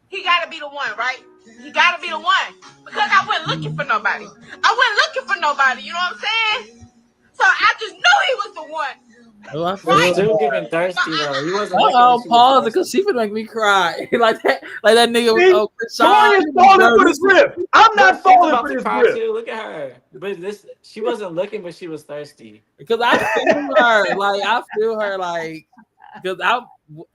he gotta be the one, right? He gotta be the one. Because I wasn't looking for nobody. You know what I'm saying? So I just knew he was the one. Oh, I But feel still that. getting thirsty though. He wasn't looking. Pause it because she would make me cry like that. Like that nigga was. Oh, Toya's falling for this grip. I'm not falling for this grip. Too. Look at her. But she wasn't looking, but she was thirsty. Because I feel her. Like because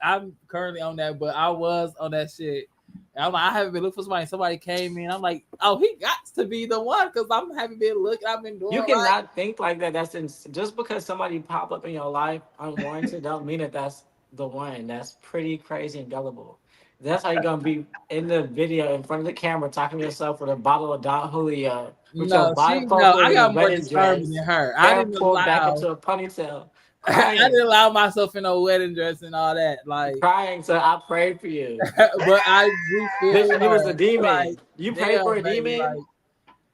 I'm currently on that, but I was on that shit. I'm like, I haven't been looking for somebody. Somebody came in. I'm like, oh, he got to be the one because I haven't been looking. I've been doing. You cannot think like that. Just because somebody pop up in your life unwarranted, don't mean that that's the one. That's pretty crazy and gullible. That's how you're gonna be in the video in front of the camera talking to yourself with a bottle of Don Julio with your bifocal I got more wedding determined dress, than her. hair pulled back into a ponytail. I didn't allow myself in no wedding dress and all that. Like crying, so I prayed for you. But I do feel he was a demon. Like, you prayed for a demon. Like,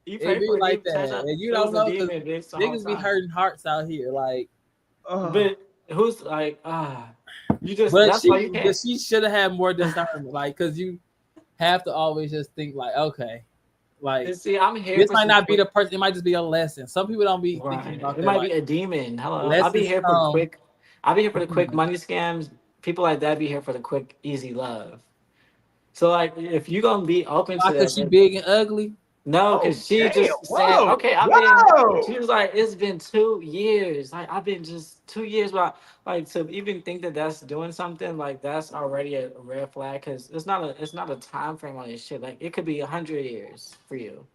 you prayed for like that, and you don't know because niggas be hurting hearts out here. Like, but who's like you just. But that's why you can't. She should have had more discernment, like, because you have to always just think like, okay. Like, see, I'm here. This might not be the person. It might just be a lesson. Some people don't be thinking about it. That. Might like, be a demon. Hello, I'll be here for quick. I'll be here for the quick money scams. People like that be here for the quick, easy love. So, like, if you gonna be open to that, because she big and ugly. No, because she just said, okay, she was like, it's been 2 years. Like, I've been just 2 years. But like, to even think that that's doing something, like, that's already a red flag. Because it's not a time frame on this shit. Like, it could be 100 years for you.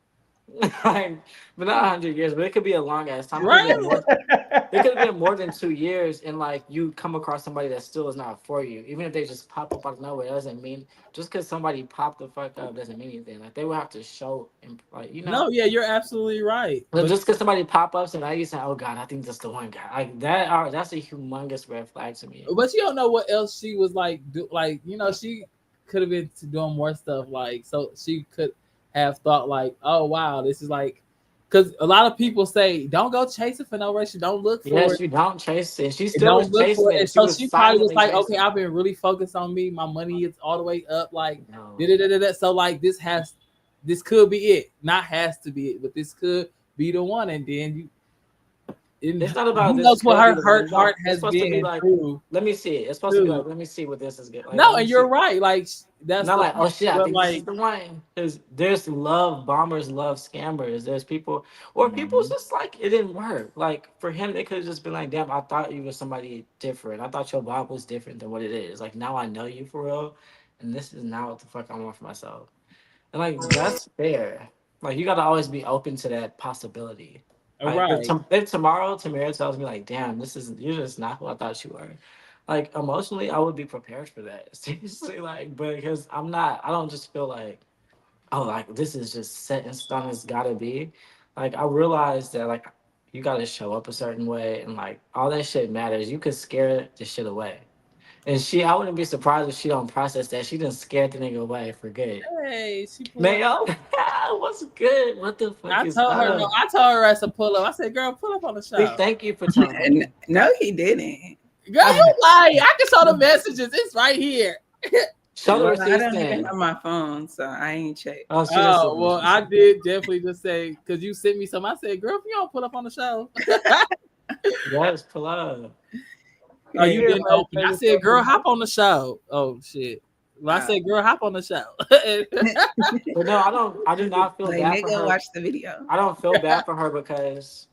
Like, but not 100 years, but it could be a long ass time. Right? It could have been more than 2 years, and like you come across somebody that still is not for you. Even if they just pop up out of nowhere, doesn't mean just because somebody popped the fuck up doesn't mean anything. Like they will have to show, and like No, yeah, you're absolutely right. But just because somebody pop ups and now you say, "Oh God, I think that's the one guy," like that. That's a humongous red flag to me. But you don't know what else she was like. She could have been doing more stuff. Like, so she could have thought like, oh wow, this is like, because a lot of people say don't go chasing for no reason, don't look for it. Yes, you don't chase it. She still was chasing it. So she probably was like, okay, I've been really focused on me. My money is all the way up. Like, so like this could be it. Not has to be it, but this could be the one. And then it's not about who knows what her heart has been like, through. Let me see it. It's supposed to be like, let me see what this is good. Like, no, and you're right. Like that's not like, oh shit, I think this is the one. Because there's love bombers, love scammers. There's people, or people's just like it didn't work. Like for him, they could have just been like, damn, I thought you were somebody different. I thought your vibe was different than what it is. Like now I know you for real, and this is not what the fuck I want for myself. And like that's fair. Like you gotta always be open to that possibility. Like, right. If tomorrow Tamara tells me like, damn, you're just not who I thought you were. Like emotionally, I would be prepared for that. Seriously, like, but because I don't just feel like, oh, like this is just set in stone. It's gotta be. Like I realized that like you gotta show up a certain way, and like all that shit matters. You could scare the shit away. And I wouldn't be surprised if she don't process that. She done scared the nigga away for good. Hey, Mayo, what's good? What the fuck I told her as a pull up. I said, girl, pull up on the show. Thank you for telling me. No, he didn't. Girl, you lying. I can show the messages. It's right here. Show the I don't even have my phone, so I ain't checked. Oh, well, I did definitely just say, because you sent me some. I said, girl, if you don't pull up on the show. Yes, pull up. Oh, you didn't open. I said, girl, hop on the show. Oh, shit. I said, girl, hop on the show. But no, I do not feel Like, bad for nigga, her. watch the video. I don't feel bad for her because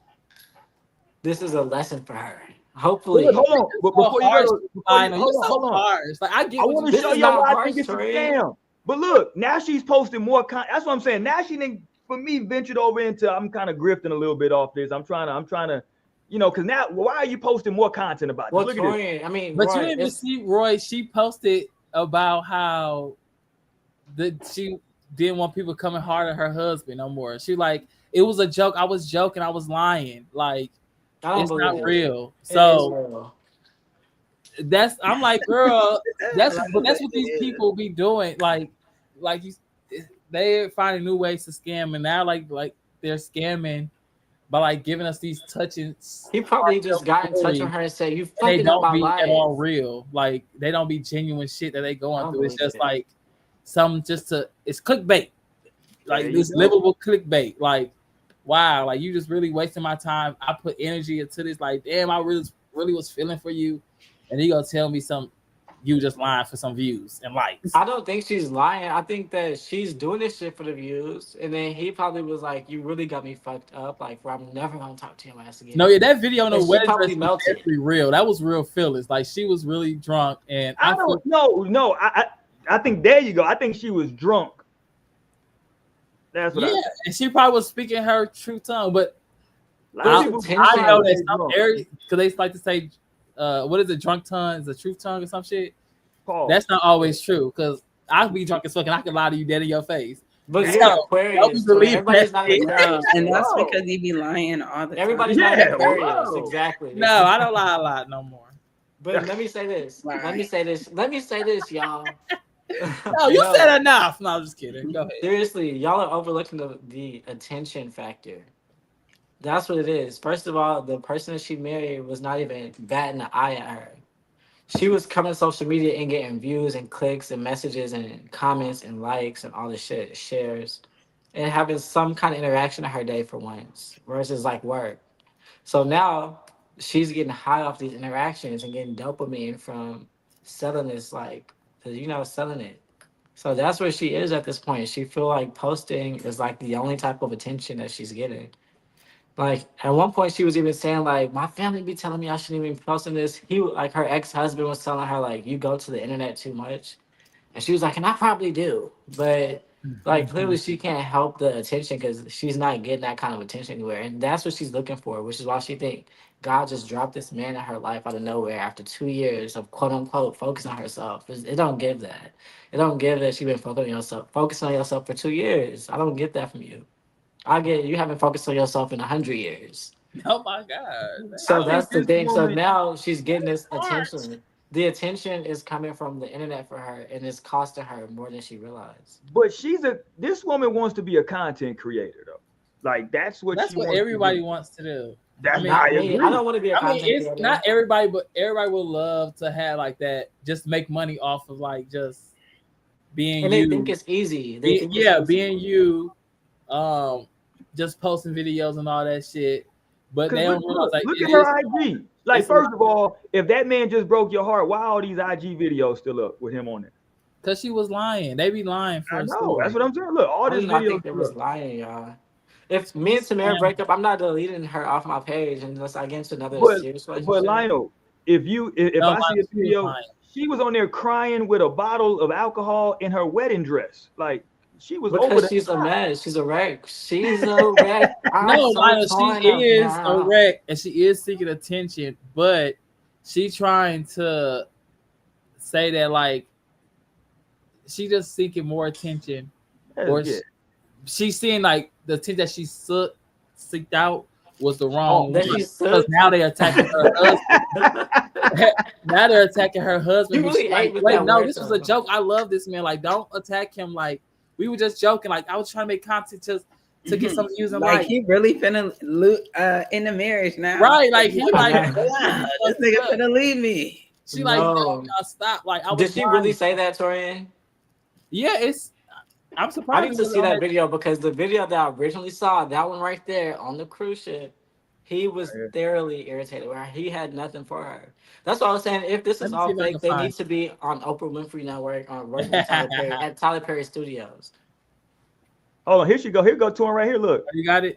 this is a lesson for her. Hopefully. But look, hold on. But before you go, hold on. Harsh. Like, I get I what want to show you why I think it's a Torian. scam. But look, now she's posting more content. That's what I'm saying. Now she didn't, for me, ventured over into. I'm kind of grifting a little bit off this. I'm trying to, because now why are you posting more content about this? Well, Look Torian, at this. I mean, but Roy, you didn't see Roy. She posted about how she didn't want people coming hard at her husband no more. She like it was a joke. I was joking. I was lying. Like it's not real. So I'm like, girl, that's what these people be doing. Like they're finding new ways to scam, and now like they're scamming by like giving us these touchings. He probably just got in touch with her and said, "You fucking they don't up my be life." At all real. Like they don't be genuine shit that they going through. It's just like it's clickbait. Like this livable clickbait. Like, wow, like you just really wasting my time. I put energy into this. Like, damn, I really was feeling for you, and you gonna tell me you just lying for some views and likes. I don't think she's lying. I think that she's doing this shit for the views, and then he probably was like, "You really got me fucked up. Like, where I'm never gonna talk to your ass again." No, yeah, that video on the wedding probably dress melted. was actually real. That was real feelings. Like she was really drunk, and I don't know. I think there you go. I think she was drunk. That's what and she probably was speaking her true tongue, but I know that some areas because they like to say, what is it, drunk tongue is a truth tongue or some shit. Pause. That's not always true because I'll be drunk as fuck and I can lie to you dead in your face. But you're Aquarius. So everybody's not an Aquarius. And that's because you be lying all the time. Everybody's not an Aquarius. Exactly. No, I don't lie a lot no more. But let me say this. Let me say this, y'all. No, you said enough. No, I'm just kidding. Go ahead. Seriously, y'all are overlooking the attention factor. That's what it is. First of all, the person that she married was not even batting an eye at her. She was coming to social media and getting views and clicks and messages and comments and likes and all this shit, shares, and having some kind of interaction in her day for once, versus like work. So now she's getting high off these interactions and getting dopamine from selling this, like, selling it. So that's where she is at this point. She feel like posting is like the only type of attention that she's getting. Like at one point she was even saying like, my family be telling me I shouldn't even be posting this. Her ex-husband was telling her like, you go to the internet too much. And she was like, and I probably do. But like clearly she can't help the attention because she's not getting that kind of attention anywhere. And that's what she's looking for, which is why she think God just dropped this man in her life out of nowhere after 2 years of quote unquote focusing on herself. It don't give that. It don't give that she been focusing on yourself for 2 years. I don't get that from you. I get you haven't focused on yourself in 100 years. Oh my God. So that's the thing. So now she's getting this attention. The attention is coming from the internet for her, and it's costing her more than she realized. But this woman wants to be a content creator though. Like that's what everybody wants to do. That's I don't want to be a content creator. It's not everybody, but everybody would love to have like that. Just make money off of like just being and you. And they think it's easy. Being you, just posting videos and all that shit. But they don't realize like look at her IG. Like first of all, if that man just broke your heart, why are all these IG videos still up with him on it? Because she was lying. They be lying for I know. That's what I'm saying. Look, all this videos. I think they was lying, y'all. If me and Tamara break up, I'm not deleting her off my page unless I get into another serious relationship. But Lionel, if I see a video, she was on there crying with a bottle of alcohol in her wedding dress. Like she was because she's a mess. She's a wreck. She's a wreck. No, Lionel, she is a wreck and she is seeking attention, but she's trying to say that like she just seeking more attention, or she's seeing like the attention that she seeked out was the wrong one. Because now they're attacking her husband. Now they're attacking her husband. Really like, wait, no, this was a joke. I love this man. Like, don't attack him. Like, we were just joking. Like, I was trying to make content just to get some views and like he really finna in the marriage now. Right, like he like this nigga finna leave me. She like, no, stop. Like, did she really say that, Torian? Yeah, I'm surprised. I need to see that video because the video that I originally saw, that one right there on the cruise ship, He was thoroughly irritated where he had nothing for her. That's what I was saying. If this is all fake, they need to be on Oprah Winfrey Network or working with Tyler Perry at Tyler Perry Studios. Hold on, here she go. Here go to him right here. Look. You got it?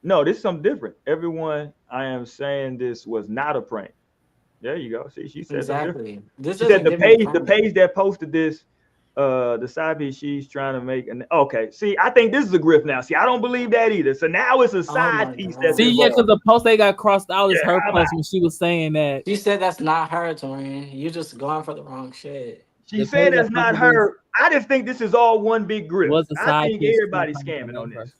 No, this is something different. Everyone, I am saying this was not a prank. There you go. See, she said exactly. This she said the page that posted this, the side piece she's trying to make. Okay, see, I think this is a grift now. See, I don't believe that either. So now it's a side piece. That's see, yeah, because the post they got crossed out is her post when she was saying that. She said that's not her, Torian. You just going for the wrong shit. She said that's not her. I just think this is all one big grift. I think everybody's scamming on this.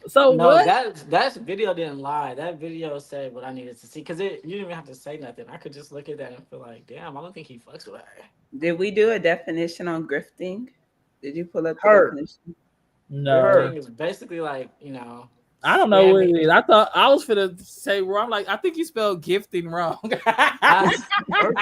So no, what? that video didn't lie. That video said what I needed to see because you didn't even have to say nothing. I could just look at that and feel like, damn, I don't think he fucks with her. Did we do a definition on grifting? Did you pull up the definition? No, it's basically like I don't know what it is. I thought I was finna say wrong. Like I think you spelled gifting wrong. First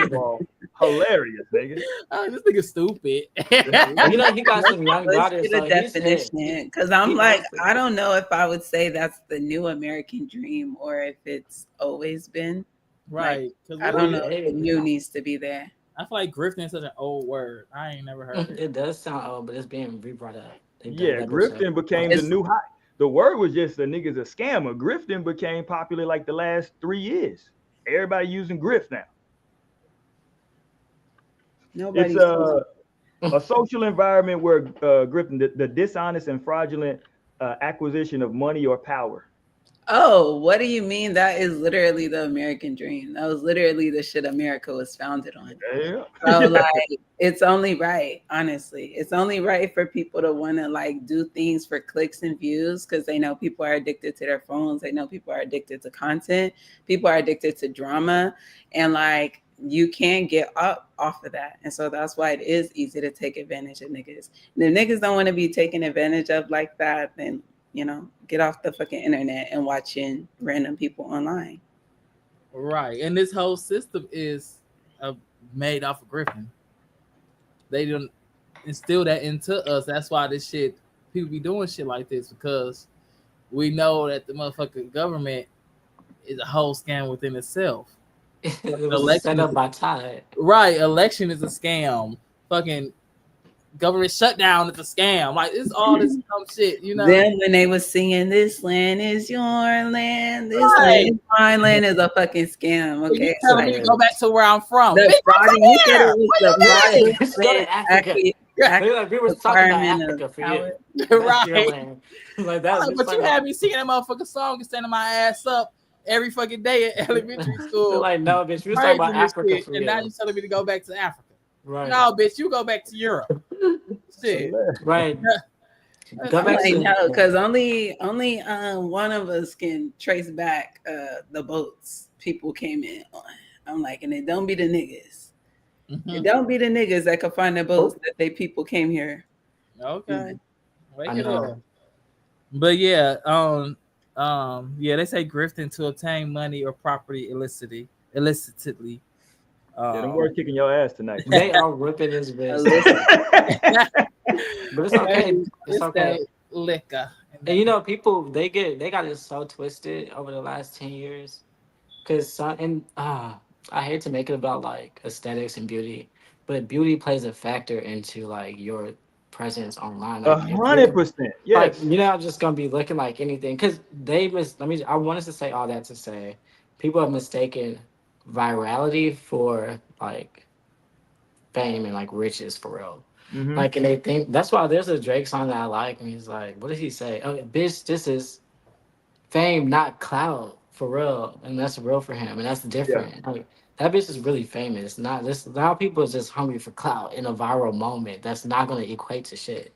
of all, hilarious, nigga. Oh, this nigga stupid. He got some young daughters. Let's get a definition because I'm like, I don't know if I would say that's the new American dream or if it's always been. Right. Like, I don't know if the new needs to be there. I feel like grifting is such an old word. I ain't never heard it. It does sound old, but it's being re-brought up. Yeah, grifting became the new high. The word was just the nigga's a scammer. Grifting became popular like the last 3 years. Everybody using grift now. It's a social environment where grifting, the dishonest and fraudulent acquisition of money or power. Oh, what do you mean? That is literally the American dream. That was literally the shit America was founded on. Yeah. So like, it's only right, honestly. It's only right for people to want to like do things for clicks and views because they know people are addicted to their phones. They know people are addicted to content. People are addicted to drama. And like, you can't get up off of that. And so that's why it is easy to take advantage of niggas. And if niggas don't want to be taken advantage of like that, then get off the fucking internet and watching random people online. Right. And this whole system is made off of grifting. They don't instill that into us. That's why people be doing shit like this because we know that the motherfucking government is a whole scam within itself. It was set up by Tide. Right. Election is a scam. Fucking government shutdown is a scam. Like it's all this dumb shit, Then when they was singing "This land is your land, this land is my land" is a fucking scam. Okay, you telling me to go back to where I'm from? The fraud, you said it was the fraud. We were talking about Africa for you, right? Like that. But you had me singing that motherfucking song and standing my ass up every fucking day at elementary school. Like no, bitch, we was talking about Africa for and now you telling me to go back to Africa. Right. No, bitch, you go back to Europe. Shit. Right. Go back because only one of us can trace back the boats people came in on. I'm like, and it don't be the niggas. Mm-hmm. It don't be the niggas that could find the boats that they people came here. Okay. Wake it up. But yeah, they say grifting to obtain money or property illicitly. Don't worry, kicking your ass tonight. They are ripping his bitch. But it's okay. It's okay. Liquor. And people they got it so twisted over the last 10 years. Cause I hate to make it about like aesthetics and beauty, but beauty plays a factor into like your presence online. Like, 100%. Yes. Like you're not just gonna be looking like anything. Cause I wanted to say all that to say people have mistaken virality for like fame and like riches for real. Mm-hmm. Like, and they think that's why there's a Drake song that I like, and he's like, what does he say? Oh, bitch, this is fame, not clout, for real, and that's real for him, and that's different. Yeah. Like that bitch is really famous. Not this. Now people are just hungry for clout in a viral moment. That's not gonna equate to shit.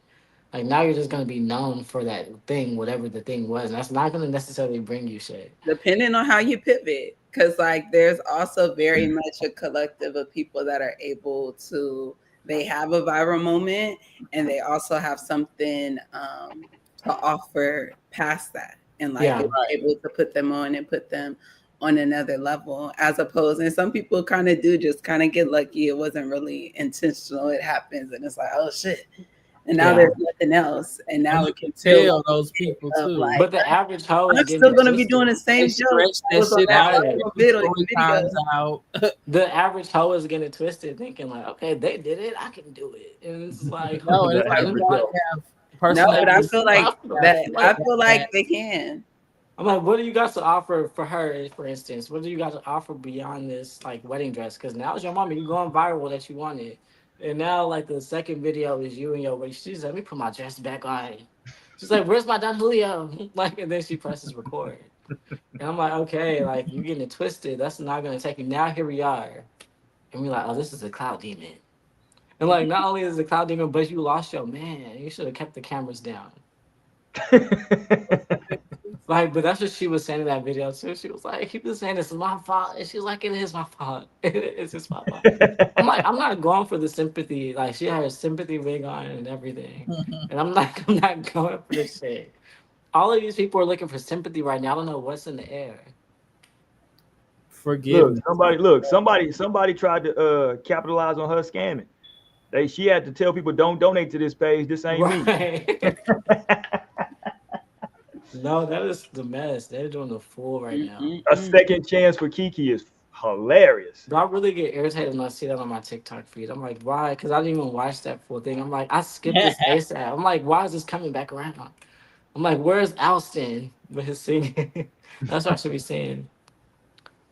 Like now you're just gonna be known for that thing, whatever the thing was. And that's not gonna necessarily bring you shit. Depending on how you pivot. Because like there's also very much a collective of people that are able to, they have a viral moment and they also have something to offer past that. And like able to put them on and put them on another level as opposed, and some people kind of do just kind of get lucky. It wasn't really intentional. It happens and it's like, oh shit. And now there's nothing else. And now and it can tell those people too. Like, but the average hoe is I'm still gonna be doing the same joke. Out. The average hoe is getting twisted, thinking like, okay, they did it, I can do it. And it's like, no, it's like no, but I feel like that. I feel like they can. I'm like, what do you got to offer for her, for instance? What do you got to offer beyond this, like, wedding dress? Because now it's your mama, you're going viral that you wanted. And now, like, the second video is you and your wedding. She's like, let me put my dress back on. She's like, where's my Don Julio? Like, and then she presses record. And I'm like, okay, like, you're getting it twisted. That's not going to take you. Now, here we are. And we're like, oh, this is a cloud demon. And, like, not only is it a cloud demon, but you lost your man. You should have kept the cameras down. Like, but that's what she was saying in that video too. She was like, he was saying it's my fault. And she was like, it is my fault. It's his fault. I'm like, I'm not going for the sympathy. Like, she had her sympathy ring on and everything. And I'm not going for this shit. All of these people are looking for sympathy right now. I don't know what's in the air. Forgive. Somebody tried to capitalize on her scamming. She had to tell people, don't donate to this page. This ain't me. No, that is the mess. They're doing the fool right now. A second chance for Kiki is hilarious. But I really get irritated when I see that on my TikTok feed. I'm like, why? Because I didn't even watch that full thing. I'm like, I skipped this ASAP. I'm like, why is this coming back around? I'm like, where's Alston with his singing? That's what I should be saying.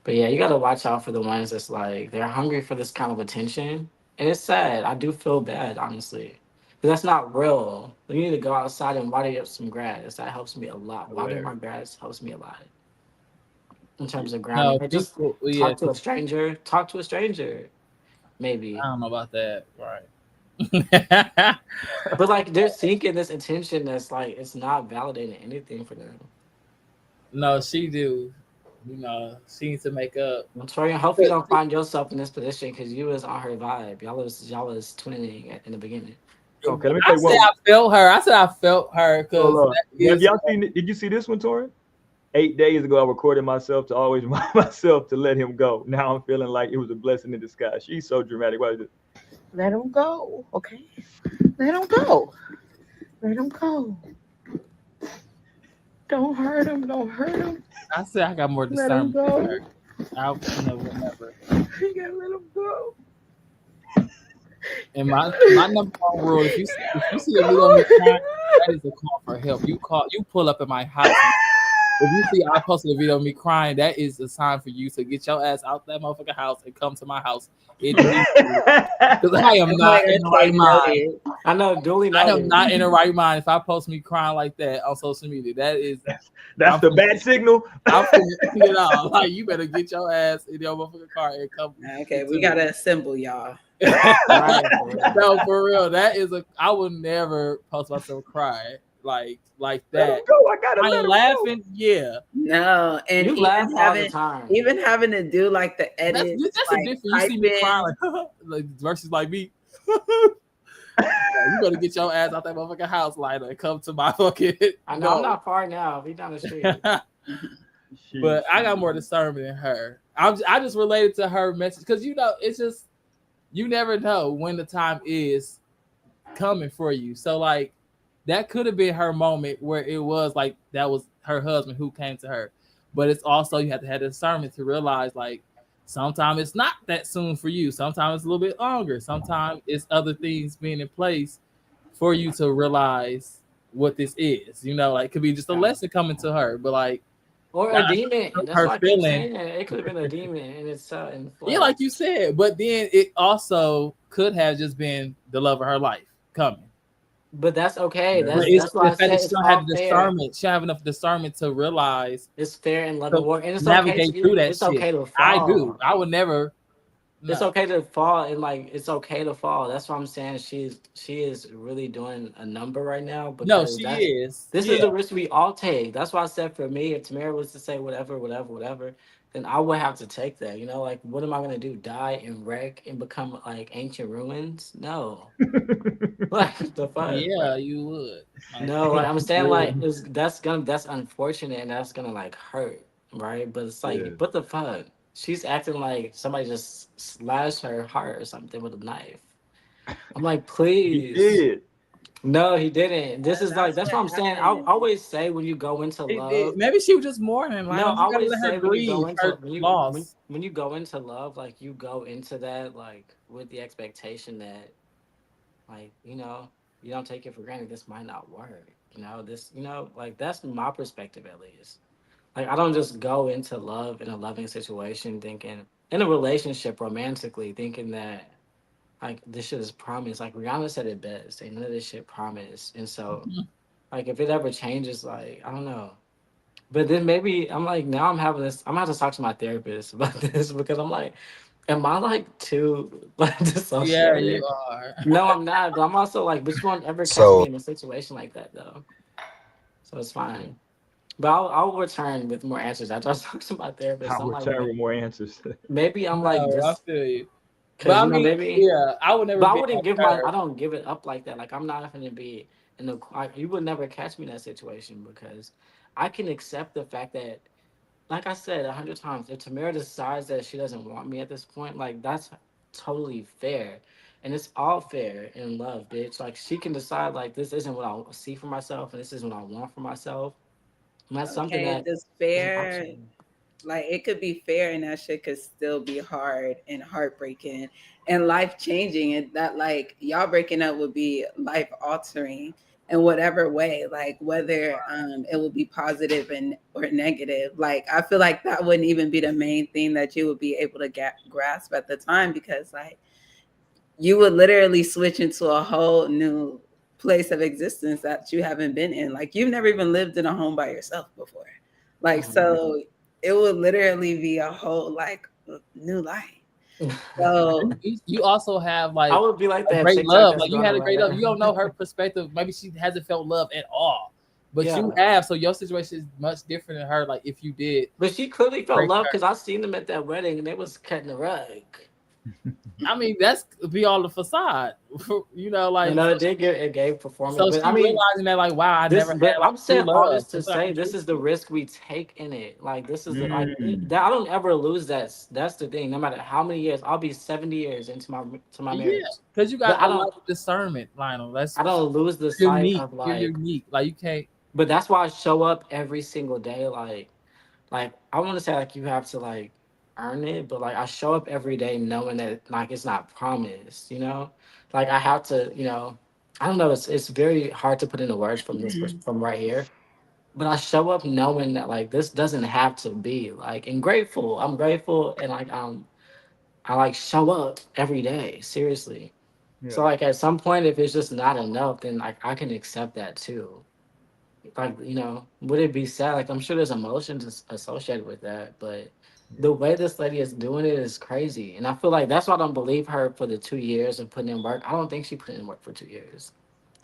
But yeah, you got to watch out for the ones that's like, they're hungry for this kind of attention. And it's sad. I do feel bad, honestly. That's not real. You need to go outside and water up some grass. That helps me a lot. Watering my grass helps me a lot. In terms of grounding. No, just talk to a stranger. Talk to a stranger. Maybe. I don't know about that. Right. But like they're seeking this attention that's like it's not validating anything for them. No, she do. You know, she needs to make up. I'm sorry. I hope you don't find yourself in this position because you was on her vibe. Y'all was twinning in the beginning. Okay, let me tell you I said I felt her because have y'all seen? Did you see this one, Tori? 8 days ago, I recorded myself to always remind myself to let him go. Now I'm feeling like it was a blessing in disguise. She's so dramatic. What is it? Let him go, okay? Let him go. Let him go. Don't hurt him. Don't hurt him. I said I got more discernment. Let him go. I'll never. You gotta let him go. And my number one rule: if you see a video of me crying, that is a call for help. You pull up at my house. If you see I posted a video of me crying, that is a sign for you to get your ass out that motherfucking house and come to my house. Because I am not in the right mind. I know, duly I am not in the right mind if I post me crying like that on social media. That's the bad signal. I'm it all. Like you better get your ass in your motherfucking car and come. Okay, we gotta assemble y'all. No, for real. That is I would never post myself crying like that. I ain't laughing. Go. Yeah. No, and you laugh all the time. Even having to do like the edit. That's like, a difference. You see me crying like versus like me. You better get your ass out that motherfucking house, Lida, and come to my fucking. I know I'm not far now. We down the street. But I got more discernment than her. I just related to her message because it's just you never know when the time is coming for you. So like that could have been her moment where it was like that was her husband who came to her. But it's also you have to have discernment to realize like sometimes it's not that soon for you. Sometimes it's a little bit longer. Sometimes it's other things being in place for you to realize what this is. You know, like it could be just a lesson coming to her, but like or a demon. That's her feeling. It could have been a demon and it's yeah, like you said. But then it also could have just been the love of her life coming. But that's okay. That's why I said she have discernment. She have enough discernment to realize it's fair and loving war, and it's navigate okay through that. It's shit. Okay to fall. I do. I would never. It's okay to fall, and like it's okay to fall. That's what I'm saying. She is really doing a number right now. No, she is. This is a risk we all take. That's why I said for me, if Tamara was to say whatever, then I would have to take that. You know, like what am I gonna do? Die and wreck and become like ancient ruins? No. Like the fuck? Yeah, you would. No, like, I'm saying like that's unfortunate and that's gonna like hurt, right? But it's like what the fuck? She's acting like somebody just slashed her heart or something with a knife. I'm like, please. He did. No, he didn't. This is like that's what I'm saying. I always say when you go into love, maybe she was just mourning. no, I You gotta always let her say when you go grieve into her loss. when you go into love, like you go into that like with the expectation that like you don't take it for granted. This might not work. Like that's my perspective at least. Like I don't just go into love in a loving situation thinking in a relationship romantically thinking that like this shit is promised. Like Rihanna said it best. Ain't none of this shit promised. And so like if it ever changes, like I don't know. But then maybe I'm like now I'm having this. I'm gonna have to talk to my therapist about this because I'm like, am I like too like Yeah, dissociated? you are. No, I'm not. But I'm also like, but you won't ever catch So me in a situation like that though. So it's fine. But I'll return with more answers after I talk to my therapist. I'll I'm like, return with more answers. maybe I'm like No, I just feel you. But because I mean, maybe. yeah, I would never But I be wouldn't like give her. I don't give it up like that. Like I'm not gonna be in the. You would never catch me in that situation because I can accept the fact that, like I said 100 times, if Tamara decides that she doesn't want me at this point, like that's totally fair, and it's all fair in love, bitch. Like she can decide like this isn't what I see for myself, and this isn't what I want for myself. And that's something Okay, that does is fair, optional. like it could be fair and that shit could still be hard and heartbreaking and life changing, and that like y'all breaking up would be life altering in whatever way, like whether it would be positive and or negative. Like I feel like that wouldn't even be the main thing that you would be able to grasp at the time, because like you would literally switch into a whole new place of existence that you haven't been in. Like you've never even lived in a home by yourself before. Like so it would literally be a whole like new life. So You also have I like would be like a that great TikTok love. that's Like you going had a great love. around. You don't know her perspective. Maybe she hasn't felt love at all. But you Yeah. have, so your situation is much different than her. Like if you did, But she clearly felt break love her. because I seen them at that wedding and they was cutting the rug. I mean, that's be all the facade. Like No, it gave performance, so but she I mean, realizing that like, wow, I never but had like I'm true saying all love. this to That's not say this true. is the risk we take in it. Like this is the like Mm. that I don't ever lose that. That's the thing. No matter how many years, I'll be 70 years into my Yeah, marriage, because you but got a lot of discernment, Lionel. That's I don't lose the sight unique. of You're like. unique. Like you can't. But that's why I show up every single day. Like I want to say like you have to like earn it, but like I show up every day knowing that like it's not promised, Like I have to, I don't know, it's very hard to put into words from from right here. But I show up knowing that like this doesn't have to be like and grateful. I'm grateful and like I like show up every day, seriously. Yeah. So like at some point if it's just not enough, then like I can accept that too. Like would it be sad? Like I'm sure there's emotions associated with that, but the way this lady is doing it is crazy, and I feel like that's why I don't believe her for the 2 years of putting in work. I don't think she put in work for 2 years.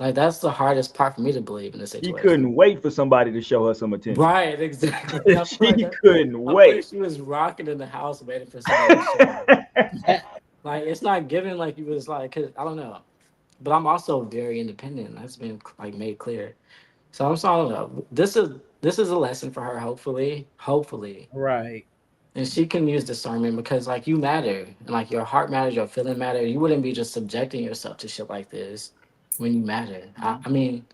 Like that's the hardest part for me to believe in this She situation. couldn't wait for somebody to show her some attention. Right, exactly. She couldn't I feel like wait. she was rocking in the house waiting for somebody to show up. Like it's not given like you was like, 'cause I don't know, but I'm also very independent. That's been like made clear. So I'm sorry. I don't know. This is a lesson for her. Hopefully, Right. and she can use discernment because like you matter and like your heart matters, your feeling matter. You wouldn't be just subjecting yourself to shit like this when you matter. I mean,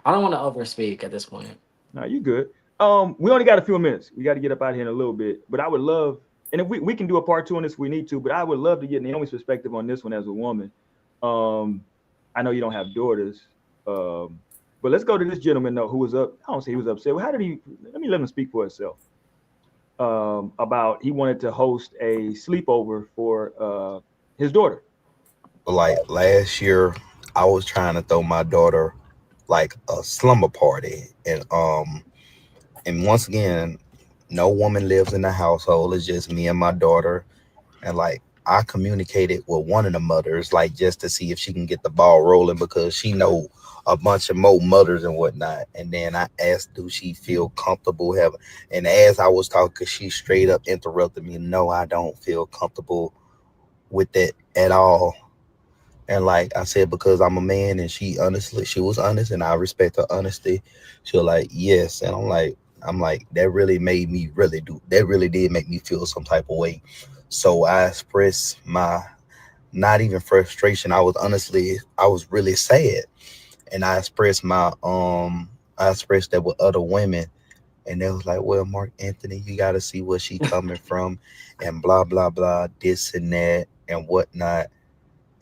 I don't want to overspeak at this point. No, you good. We only got a few minutes. We got to get up out here in a little bit. But I would love, and if we can do a part two on this, if we need to. But I would love to get Naomi's perspective on this one as a woman. I know you don't have daughters, but let's go to this gentleman though, who was up. I don't say he was upset. Well, how did he? Let him speak for himself. About he wanted to host a sleepover for his daughter. Like last year, I was trying to throw my daughter like a slumber party, and once again, no woman lives in the household. It's just me and my daughter, and like I communicated with one of the mothers, like just to see if she can get the ball rolling because she know a bunch of more mothers and whatnot. And then I asked, do she feel comfortable having? And as I was talking, she straight up interrupted me. No, I don't feel comfortable with that at all. And like I said, because I'm a man, and she was honest, and I respect her honesty. She was like, yes, and I'm like, that really made me that really did make me feel some type of way. So I expressed my not even frustration. I was really sad, and I expressed that with other women, and they was like, well, Mark Anthony, you got to see where she coming from, and blah blah blah, this and that and whatnot,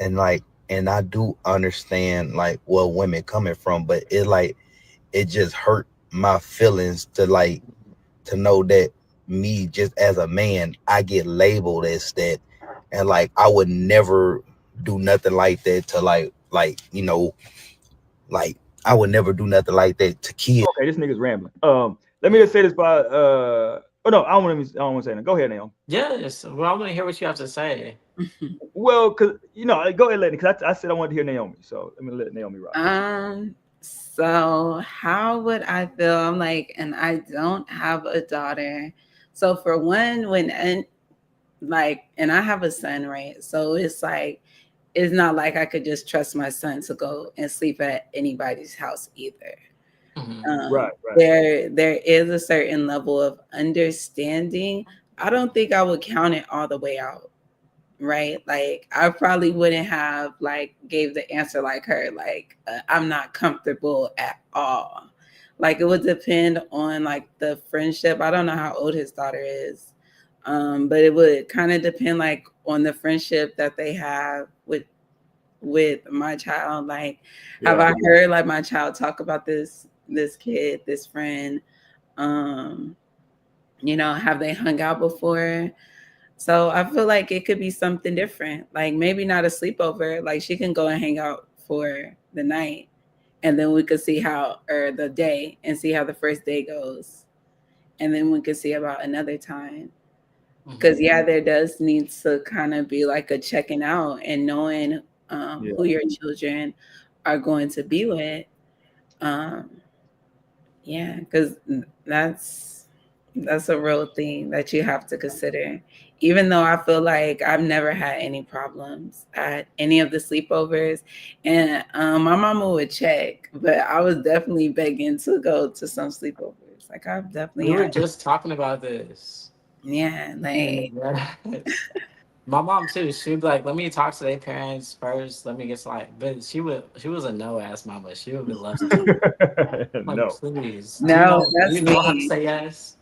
and and I do understand like where women coming from, but it just hurt my feelings to know that me just as a man, I get labeled as that, and like I would never do nothing like that to like I would never do nothing like that to kids. Okay, this nigga's rambling. Let me just say this by oh no, I don't want to say that. Go ahead, Naomi. Yes, well, I want to hear what you have to say. Well, because go ahead, Lenny, because I said I wanted to hear Naomi, so let me let Naomi rock. So how would I feel? I'm like, and I don't have a daughter. So for one, and I have a son, right? So it's like, it's not like I could just trust my son to go and sleep at anybody's house either. Right. There is a certain level of understanding. I don't think I would count it all the way out. Right, like I probably wouldn't have gave the answer like her, I'm not comfortable at all. Like it would depend on the friendship. I don't know how old his daughter is, but it would kind of depend on the friendship that they have with my child. Have I heard my child talk about this kid, this friend? Have they hung out before? So I feel like it could be something different. Like maybe not a sleepover. Like she can go and hang out for the night, and then we could see the day and see how the first day goes. And then we could see about another time. Because there does need to kind of be like a checking out and knowing who your children are going to be with. Because that's a real thing that you have to consider. Even though I feel like I've never had any problems at any of the sleepovers, and my mama would check, but I was definitely begging to go to some sleepovers. Like I've definitely. We were just talking about this. Yeah, my mom too. She'd be like, "Let me talk to their parents first. Let me get but she was a no ass mama. She would be love to talk. No, please. No, do you know how to say yes?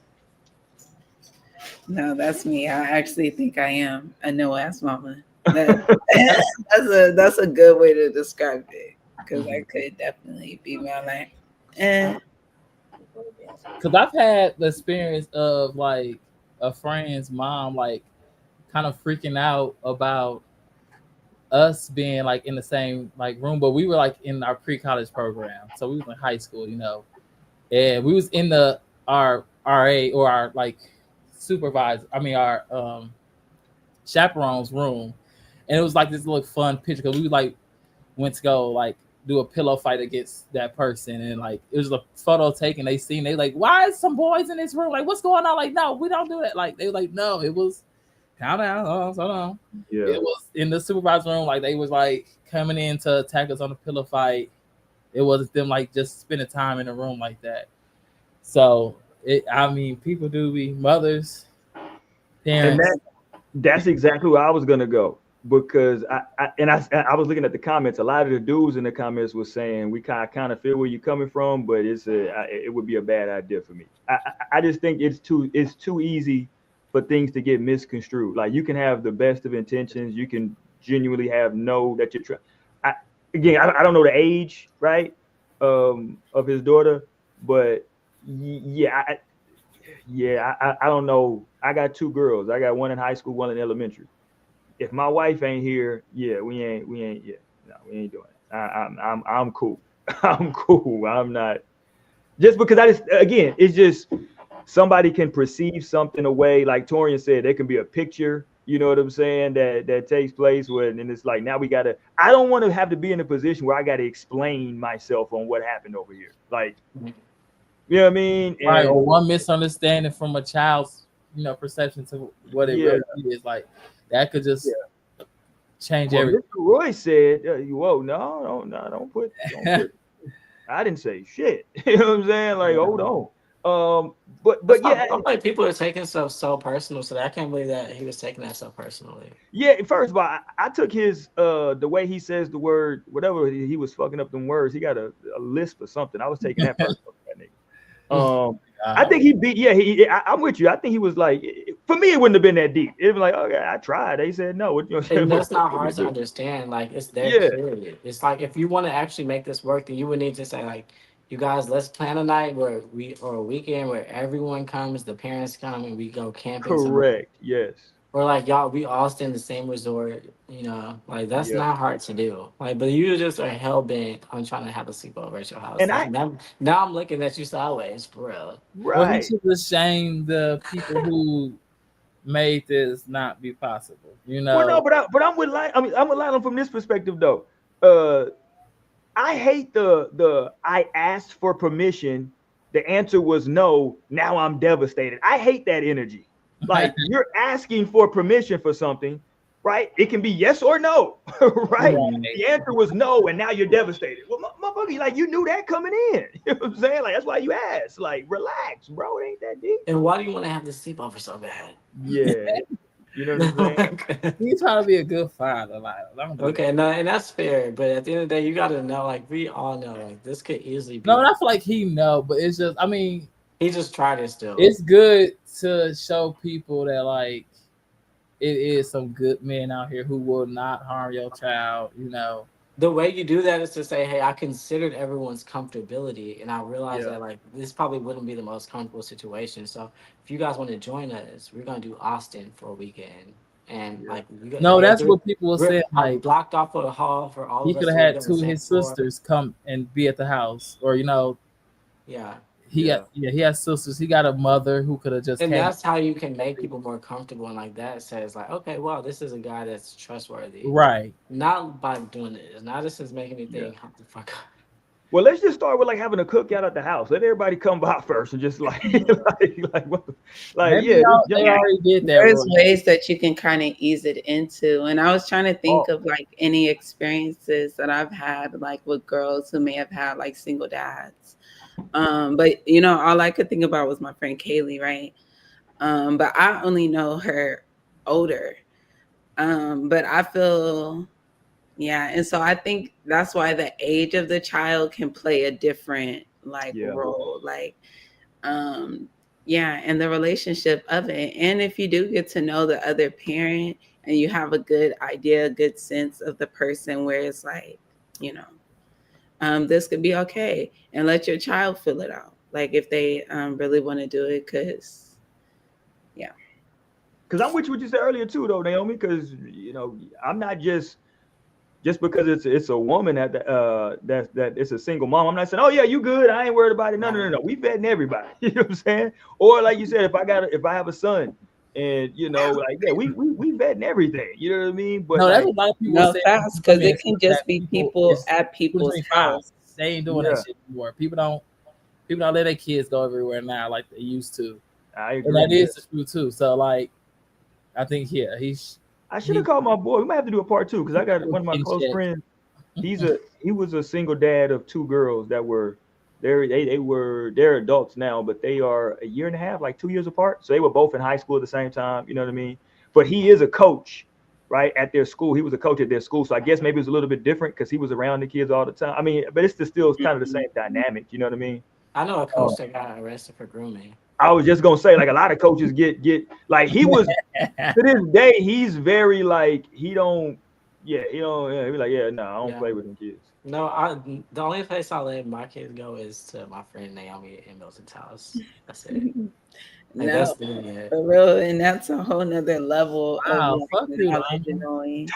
No, that's me. I actually think I am a no ass mama. That's a good way to describe it, because I could definitely be my Because I've had the experience of a friend's mom kind of freaking out about us being in the same room, but we were in our pre-college program, so we was in high school, and we was in our RA or our supervisor, our chaperone's room, and it was this little fun picture because we went to go do a pillow fight against that person, and it was a photo taken. They seen, they why is some boys in this room? What's going on? No, we don't do that. They were no, it was calm down, hold on. Yeah. It was in the supervisor room. They was coming in to attack us on the pillow fight. It wasn't them just spending time in the room like that. So people do be mothers, parents. And that's exactly where I was gonna go, because I was looking at the comments. A lot of the dudes in the comments was saying we kind of feel where you're coming from, but it would be a bad idea for me. I just think it's too easy for things to get misconstrued. You can have the best of intentions, you can genuinely know that you're I don't know the age, right, of his daughter, but I don't know. I got two girls. I got one in high school, one in elementary. If my wife ain't here, we ain't doing it. I'm cool. I'm cool. I'm not, just because it's just somebody can perceive something away. Like Torian said, there can be a picture, you know what I'm saying, that takes place and it's now I don't want to have to be in a position where I got to explain myself on what happened over here. You know what I mean? Right, or one misunderstanding from a child's, perception to what it really is. That could just change everything. Mr. Roy said, "Whoa, no, don't put." I didn't say shit. You know what I'm saying? Hold on. But yeah, I'm like people are taking stuff so personal, so I can't believe that he was taking that so personally. Yeah, first of all, I took his the way he says the word, whatever he was fucking up them words. He got a lisp or something. I was taking that personal. That nigga. I think he beat. Yeah, I'm with you. I think he was like, for me, it wouldn't have been that deep. It was like, okay, I tried. They said no. You know, And that's not hard to understand. Like it's their period. It's like if you want to actually make this work, then you would need to say like, you guys, let's plan a night or a weekend where everyone comes, the parents come, and we go camping. Correct. Yes. Or like y'all, we all stay in the same resort. You know, like that's not hard to do. Like, but you just are hell bent on trying to have a sleepover at your house. And like, now I'm looking at you sideways, for real. Right. Well, he should shame the people who made this not be possible. You know. Well, no, but I'm with I'm with Lionel from this perspective though. I hate the I asked for permission. The answer was no. Now I'm devastated. I hate that energy. Like you're asking for permission for something, right? It can be yes or no, right? The answer was no, and now you're devastated. Well, motherfucker, like you knew that coming in. You know what I'm saying? Like that's why you asked. Like relax, bro. It ain't that deep. And why do you want to have this sleepover so bad? Yeah. You know what I'm saying? He's trying to be a good father, like. Okay, no, and that's fair. But at the end of the day, you got to know, like we all know, like this could easily be. No, I feel like he know, but it's just, I mean, he just tried it still. It's good to show people that like it is some good men out here who will not harm your child. You know. The way you do that is to say, hey, I considered everyone's comfortability, and I realized that like this probably wouldn't be the most comfortable situation. So if you guys want to join us, we're gonna do Austin for a weekend, and like that's what people will say. Like blocked off of the hall for all. He could have had two of his sisters come and be at the house, or you know. Yeah. He has sisters. He got a mother who could have just. And that's how you can make people more comfortable, and like that says like, okay, well, this is a guy that's trustworthy, right? Not by doing this. Now this is making me think, how the fuck. Well, let's just start with like having a cookout at the house. Let everybody come by first and just like what the, like Maybe they already did that. There's ways that you can kind of ease it into, and I was trying to think of like any experiences that I've had like with girls who may have had like single dads. But you know, all I could think about was my friend Kaylee, right? But I only know her older. But I feel, and so I think that's why the age of the child can play a different role, and the relationship of it. And if you do get to know the other parent and you have a good idea, a good sense of the person where it's like, you know, this could be okay, and let your child fill it out. Like if they really want to do it, because I'm with you what you said earlier too, though, Naomi. Because you know, I'm not just because it's a woman that it's a single mom. I'm not saying, oh yeah, you good. I ain't worried about it. No. We vetting everybody. You know what I'm saying? Or like you said, if I have a son. And you know, like we vetting everything. You know what I mean? But that's a lot of people fast because it can just be people at people's house. They ain't doing that shit anymore. People don't let their kids go everywhere now like they used to. I agree. And that is true too. So like, I think I should have called my boy. We might have to do a part 2 because I got one of my close friends. He was a single dad of 2 girls that were. They're adults now, but they are a year and a half, like 2 years apart. So they were both in high school at the same time. You know what I mean? But he is a coach, right, at their school. He was a coach at their school. So I guess maybe it was a little bit different because he was around the kids all the time. I mean, but it's still kind of the same dynamic. You know what I mean? I know a coach that got arrested for grooming. I was just gonna say, like a lot of coaches get like he was to this day. He's very like he don't. He be like, I don't play with them kids. No, the only place I let my kids go is to my friend Naomi in Milton's house. That's it. That's for real, and that's a whole nother level of knowing.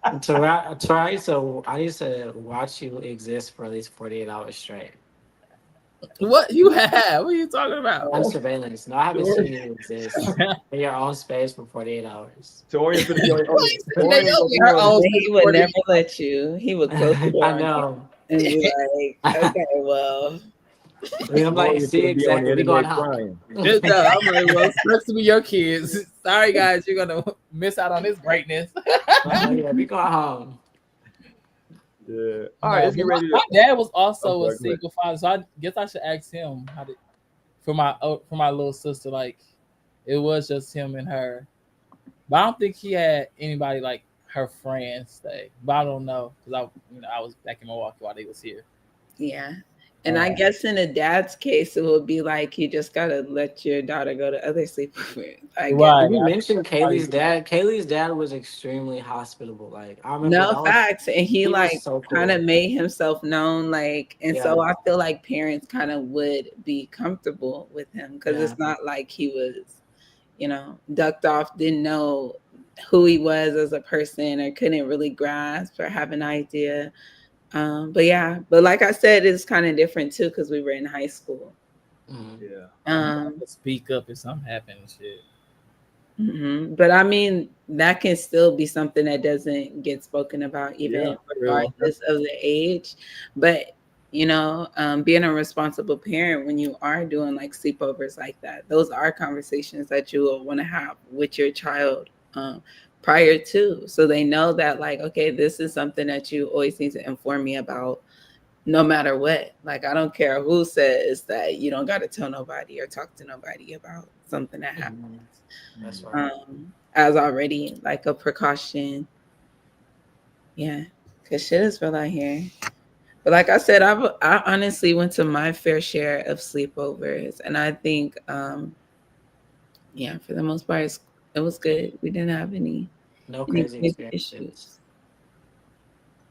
I used to watch you exist for at least 48 hours straight. What you have? What are you talking about? On surveillance. No, I haven't seen you exist in your own space for 48 hours. So he would never let you. He would close the door. I know. And be like, okay, well. I'm like, see exactly. We going home. I'm like, well, it's supposed to be your kids. Sorry, guys, you're gonna miss out on this greatness. We going home. Yeah. All right, let's get ready. My dad was also a single father, so I guess I should ask him for my little sister. Like, it was just him and her, but I don't think he had anybody like her friends stay. But I don't know because I was back in Milwaukee while they was here. Yeah. And I guess in a dad's case, it would be like you just gotta let your daughter go to other sleepovers. Right. You mentioned Kaylee's dad. Kaylee's dad was extremely hospitable. Like I remember. No facts, and he like so cool. kind of made himself known. Like, and so I feel like parents kind of would be comfortable with him because it's not like he was, ducked off, didn't know who he was as a person, or couldn't really grasp or have an idea. But like I said, it's kind of different too because we were in high school. Yeah. Speak up if something happened and shit. Mm-hmm. But I mean, that can still be something that doesn't get spoken about, even regardless of the age. But being a responsible parent when you are doing like sleepovers like that, those are conversations that you will want to have with your child prior to, so they know that like, okay, this is something that you always need to inform me about, no matter what. Like, I don't care who says that you don't got to tell nobody or talk to nobody about something that happens. That's right. As already like a precaution. Yeah, because shit is real out here. But like I said, I honestly went to my fair share of sleepovers, and I think, for the most part, it was good. We didn't have any crazy issues.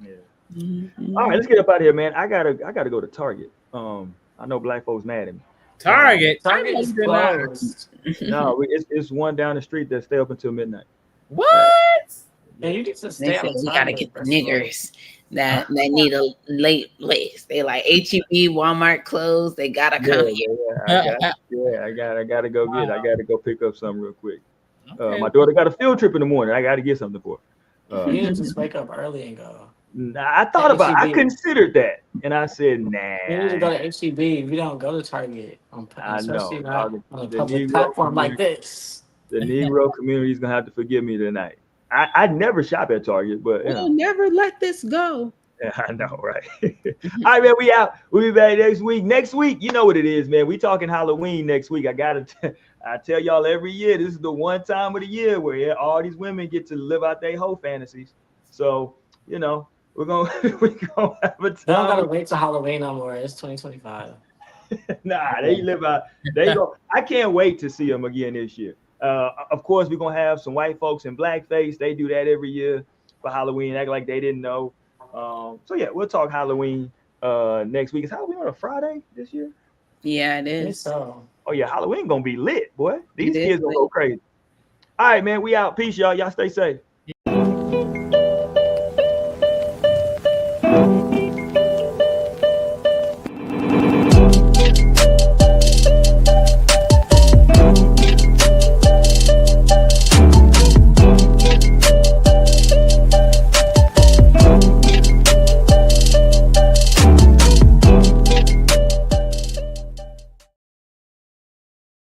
Yeah. Mm-hmm. All right, let's get up out of here, man. I gotta go to Target. I know black folks mad at me. Target is closed. No, it's one down the street that stay up until midnight. What? Yeah, you need to stay on we gotta get the niggers that need a late place. They like HEB, Walmart closed. They gotta come here. I gotta go get. I gotta go pick up something real quick. My daughter got a field trip in the morning. I gotta get something for her. You need to just wake up early and go. I thought about it. I considered that, and I said, nah. You need to go to HEB if you don't go to Target, especially not on a public Negro platform like this. The Negro community is gonna have to forgive me tonight. I never shop at Target, but we'll never let this go. Yeah, I know, right? All right, man, we out. We'll be back next week. Next week, you know what it is, man. We talking Halloween next week. I tell y'all every year, this is the one time of the year where all these women get to live out their whole fantasies. So, we're gonna have a time. They don't gotta wait till Halloween no more. It's 2025. Nah, they live out. They go. I can't wait to see them again this year. Of course, we're gonna have some white folks in blackface. They do that every year for Halloween, act like they didn't know. We'll talk Halloween next week. Is Halloween on a Friday this year? Yeah, it is. So. Oh yeah, Halloween gonna be lit, boy. These kids gonna go crazy. All right, man, we out. Peace, y'all. Y'all stay safe.